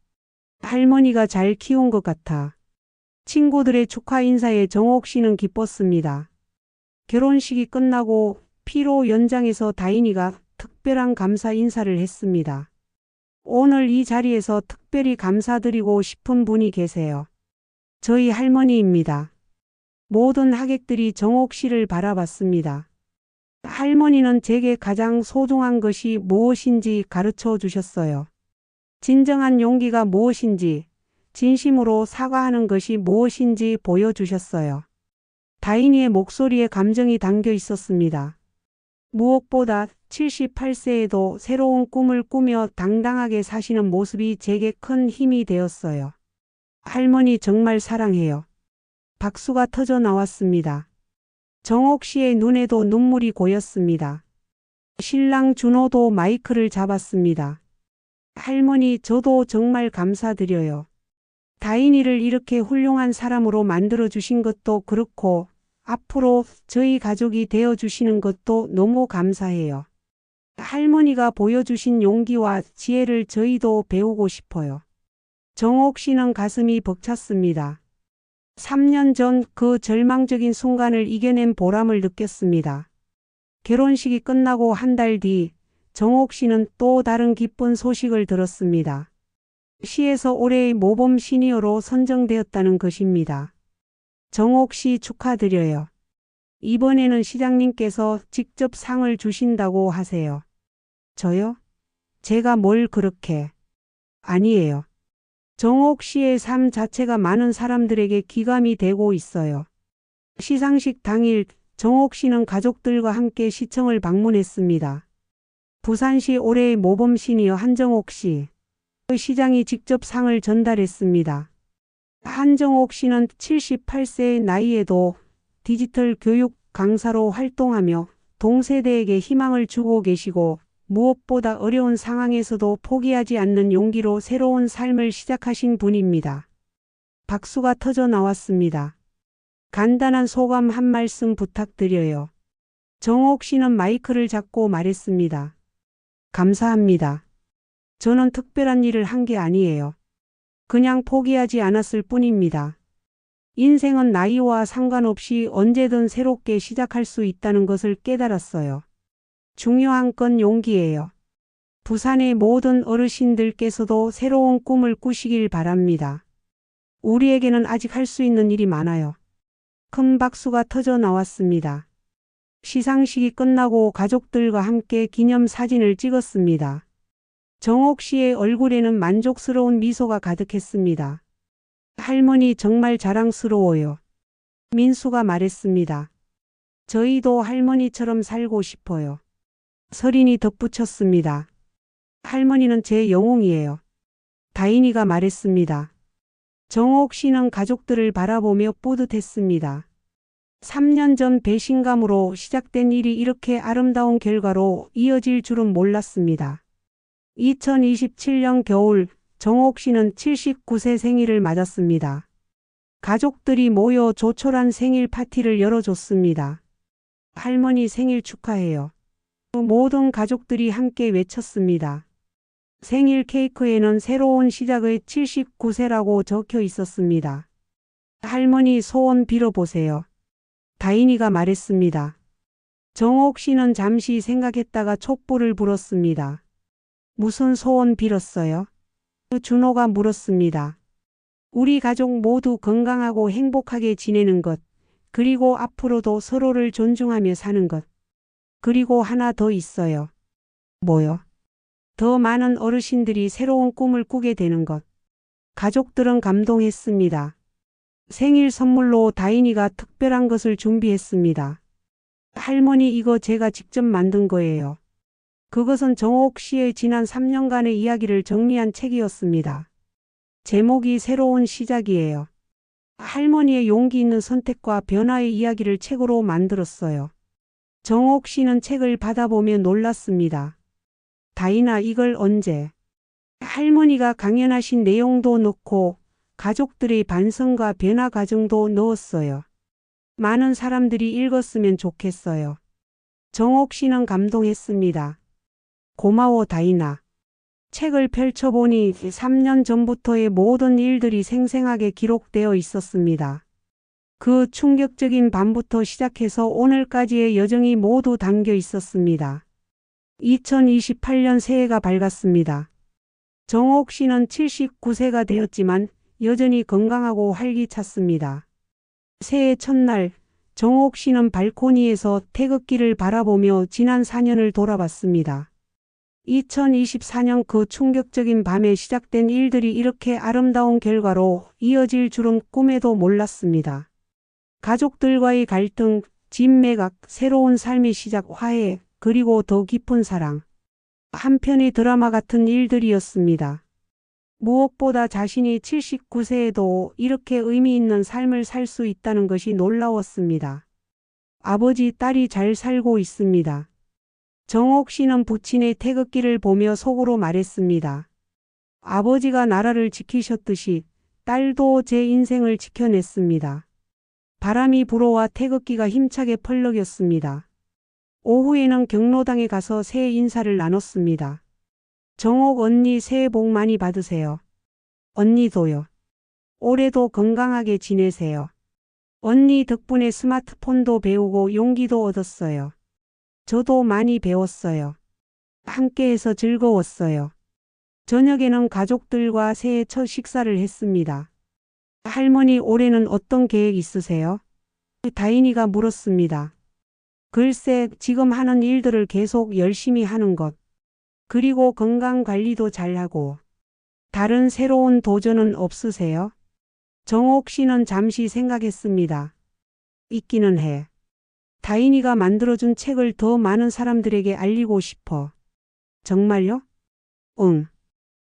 할머니가 잘 키운 것 같아. 친구들의 축하 인사에 정옥 씨는 기뻤습니다. 결혼식이 끝나고 피로 연장에서 다인이가 특별한 감사 인사를 했습니다. 오늘 이 자리에서 특별히 감사드리고 싶은 분이 계세요. 저희 할머니입니다. 모든 하객들이 정옥 씨를 바라봤습니다. 할머니는 제게 가장 소중한 것이 무엇인지 가르쳐 주셨어요. 진정한 용기가 무엇인지, 진심으로 사과하는 것이 무엇인지 보여주셨어요. 다인이의 목소리에 감정이 담겨 있었습니다. 무엇보다 78세에도 새로운 꿈을 꾸며 당당하게 사시는 모습이 제게 큰 힘이 되었어요. 할머니 정말 사랑해요. 박수가 터져 나왔습니다. 정옥 씨의 눈에도 눈물이 고였습니다. 신랑 준호도 마이크를 잡았습니다. 할머니, 저도 정말 감사드려요. 다인이를 이렇게 훌륭한 사람으로 만들어 주신 것도 그렇고 앞으로 저희 가족이 되어 주시는 것도 너무 감사해요. 할머니가 보여주신 용기와 지혜를 저희도 배우고 싶어요. 정옥 씨는 가슴이 벅찼습니다. 3년 전 그 절망적인 순간을 이겨낸 보람을 느꼈습니다. 결혼식이 끝나고 한 달 뒤 정옥 씨는 또 다른 기쁜 소식을 들었습니다. 시에서 올해의 모범 시니어로 선정되었다는 것입니다. 정옥 씨 축하드려요. 이번에는 시장님께서 직접 상을 주신다고 하세요. 저요? 제가 뭘 그렇게. 아니에요. 정옥 씨의 삶 자체가 많은 사람들에게 기감이 되고 있어요. 시상식 당일 정옥 씨는 가족들과 함께 시청을 방문했습니다. 부산시 올해의 모범 시니어 한정옥 씨. 시장이 직접 상을 전달했습니다. 한정옥 씨는 78세의 나이에도 디지털 교육 강사로 활동하며 동세대에게 희망을 주고 계시고 무엇보다 어려운 상황에서도 포기하지 않는 용기로 새로운 삶을 시작하신 분입니다. 박수가 터져 나왔습니다. 간단한 소감 한 말씀 부탁드려요. 정옥 씨는 마이크를 잡고 말했습니다. 감사합니다. 저는 특별한 일을 한 게 아니에요. 그냥 포기하지 않았을 뿐입니다. 인생은 나이와 상관없이 언제든 새롭게 시작할 수 있다는 것을 깨달았어요. 중요한 건 용기예요. 부산의 모든 어르신들께서도 새로운 꿈을 꾸시길 바랍니다. 우리에게는 아직 할 수 있는 일이 많아요. 큰 박수가 터져 나왔습니다. 시상식이 끝나고 가족들과 함께 기념사진을 찍었습니다. 정옥 씨의 얼굴에는 만족스러운 미소가 가득했습니다. 할머니 정말 자랑스러워요. 민수가 말했습니다. 저희도 할머니처럼 살고 싶어요. 서린이 덧붙였습니다. 할머니는 제 영웅이에요. 다인이가 말했습니다. 정옥 씨는 가족들을 바라보며 뿌듯했습니다. 3년 전 배신감으로 시작된 일이 이렇게 아름다운 결과로 이어질 줄은 몰랐습니다. 2027년 겨울 정옥 씨는 79세 생일을 맞았습니다. 가족들이 모여 조촐한 생일 파티를 열어줬습니다. 할머니 생일 축하해요. 모든 가족들이 함께 외쳤습니다. 생일 케이크에는 새로운 시작의 79세라고 적혀 있었습니다. 할머니 소원 빌어보세요. 다인이가 말했습니다. 정옥 씨는 잠시 생각했다가 촛불을 불었습니다. 무슨 소원 빌었어요? 준호가 물었습니다. 우리 가족 모두 건강하고 행복하게 지내는 것, 그리고 앞으로도 서로를 존중하며 사는 것. 그리고 하나 더 있어요. 뭐요? 더 많은 어르신들이 새로운 꿈을 꾸게 되는 것. 가족들은 감동했습니다. 생일 선물로 다인이가 특별한 것을 준비했습니다. 할머니, 이거 제가 직접 만든 거예요. 그것은 정옥 씨의 지난 3년간의 이야기를 정리한 책이었습니다. 제목이 새로운 시작이에요. 할머니의 용기 있는 선택과 변화의 이야기를 책으로 만들었어요. 정옥 씨는 책을 받아보며 놀랐습니다. 다이나 이걸 언제? 할머니가 강연하신 내용도 넣고 가족들의 반성과 변화 과정도 넣었어요. 많은 사람들이 읽었으면 좋겠어요. 정옥 씨는 감동했습니다. 고마워 다이나. 책을 펼쳐보니 3년 전부터의 모든 일들이 생생하게 기록되어 있었습니다. 그 충격적인 밤부터 시작해서 오늘까지의 여정이 모두 담겨 있었습니다. 2028년 새해가 밝았습니다. 정옥 씨는 79세가 되었지만 여전히 건강하고 활기찼습니다. 새해 첫날, 정옥 씨는 발코니에서 태극기를 바라보며 지난 4년을 돌아봤습니다. 2024년 그 충격적인 밤에 시작된 일들이 이렇게 아름다운 결과로 이어질 줄은 꿈에도 몰랐습니다. 가족들과의 갈등, 집 매각, 새로운 삶의 시작, 화해, 그리고 더 깊은 사랑. 한편의 드라마 같은 일들이었습니다. 무엇보다 자신이 79세에도 이렇게 의미 있는 삶을 살 수 있다는 것이 놀라웠습니다. 아버지, 딸이 잘 살고 있습니다. 정옥 씨는 부친의 태극기를 보며 속으로 말했습니다. 아버지가 나라를 지키셨듯이 딸도 제 인생을 지켜냈습니다. 바람이 불어와 태극기가 힘차게 펄럭였습니다. 오후에는 경로당에 가서 새해 인사를 나눴습니다. 정옥 언니 새해 복 많이 받으세요. 언니도요. 올해도 건강하게 지내세요. 언니 덕분에 스마트폰도 배우고 용기도 얻었어요. 저도 많이 배웠어요. 함께해서 즐거웠어요. 저녁에는 가족들과 새해 첫 식사를 했습니다. 할머니 올해는 어떤 계획 있으세요? 다인이가 물었습니다. 글쎄 지금 하는 일들을 계속 열심히 하는 것. 그리고 건강 관리도 잘하고. 다른 새로운 도전은 없으세요? 정옥 씨는 잠시 생각했습니다. 있기는 해. 다인이가 만들어준 책을 더 많은 사람들에게 알리고 싶어. 정말요? 응.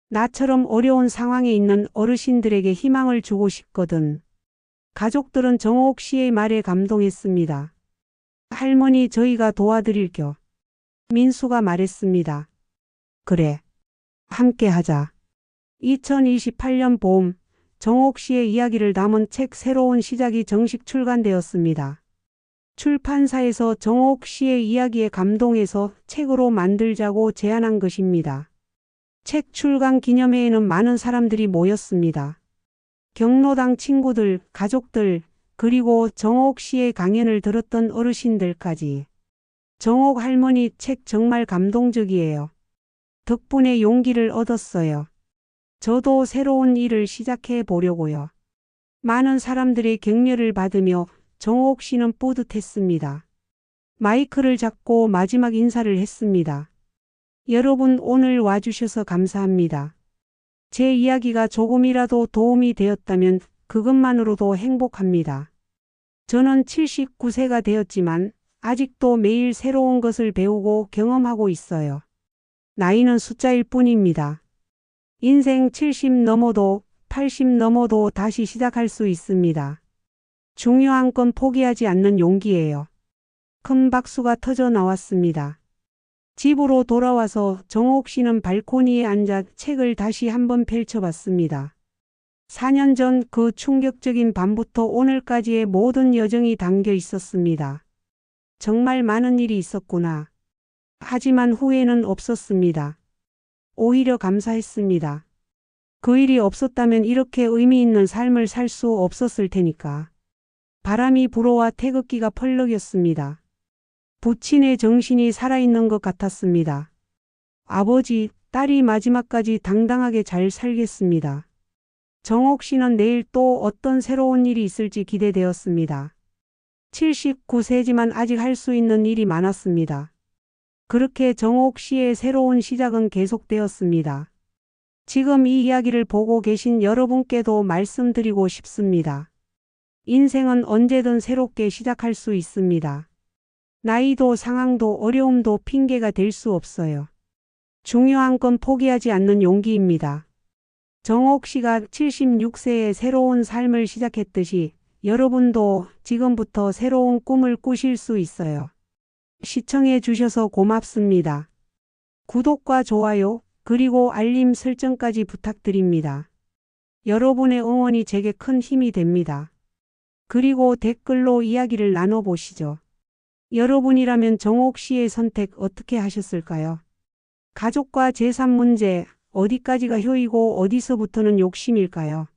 나처럼 어려운 상황에 있는 어르신들에게 희망을 주고 싶거든. 가족들은 정옥 씨의 말에 감동했습니다. 할머니 저희가 도와드릴겨. 민수가 말했습니다. 그래. 함께 하자. 2028년 봄, 정옥 씨의 이야기를 담은 책 새로운 시작이 정식 출간되었습니다. 출판사에서 정옥 씨의 이야기에 감동해서 책으로 만들자고 제안한 것입니다. 책 출간 기념회에는 많은 사람들이 모였습니다. 경로당 친구들, 가족들, 그리고 정옥 씨의 강연을 들었던 어르신들까지. 정옥 할머니 책 정말 감동적이에요. 덕분에 용기를 얻었어요. 저도 새로운 일을 시작해 보려고요. 많은 사람들의 격려를 받으며 정옥 씨는 뿌듯했습니다. 마이크를 잡고 마지막 인사를 했습니다. 여러분 오늘 와주셔서 감사합니다. 제 이야기가 조금이라도 도움이 되었다면 그것만으로도 행복합니다. 저는 79세가 되었지만 아직도 매일 새로운 것을 배우고 경험하고 있어요. 나이는 숫자일 뿐입니다. 인생 70 넘어도 80 넘어도 다시 시작할 수 있습니다. 중요한 건 포기하지 않는 용기예요. 큰 박수가 터져 나왔습니다. 집으로 돌아와서 정옥 씨는 발코니에 앉아 책을 다시 한번 펼쳐봤습니다. 4년 전 그 충격적인 밤부터 오늘까지의 모든 여정이 담겨 있었습니다. 정말 많은 일이 있었구나. 하지만 후회는 없었습니다. 오히려 감사했습니다. 그 일이 없었다면 이렇게 의미 있는 삶을 살 수 없었을 테니까. 바람이 불어와 태극기가 펄럭였습니다. 부친의 정신이 살아있는 것 같았습니다. 아버지, 딸이 마지막까지 당당하게 잘 살겠습니다. 정옥 씨는 내일 또 어떤 새로운 일이 있을지 기대되었습니다. 79세지만 아직 할 수 있는 일이 많았습니다. 그렇게 정옥 씨의 새로운 시작은 계속되었습니다. 지금 이 이야기를 보고 계신 여러분께도 말씀드리고 싶습니다. 인생은 언제든 새롭게 시작할 수 있습니다. 나이도 상황도 어려움도 핑계가 될 수 없어요. 중요한 건 포기하지 않는 용기입니다. 정옥 씨가 76세에 새로운 삶을 시작했듯이 여러분도 지금부터 새로운 꿈을 꾸실 수 있어요. 시청해 주셔서 고맙습니다. 구독과 좋아요, 그리고 알림 설정까지 부탁드립니다. 여러분의 응원이 제게 큰 힘이 됩니다. 그리고 댓글로 이야기를 나눠보시죠. 여러분이라면 정옥 씨의 선택 어떻게 하셨을까요? 가족과 재산 문제, 어디까지가 효이고 어디서부터는 욕심일까요?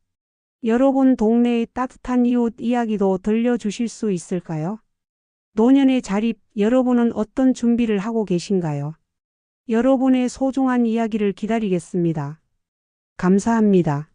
여러분 동네의 따뜻한 이웃 이야기도 들려주실 수 있을까요? 노년의 자립, 여러분은 어떤 준비를 하고 계신가요? 여러분의 소중한 이야기를 기다리겠습니다. 감사합니다.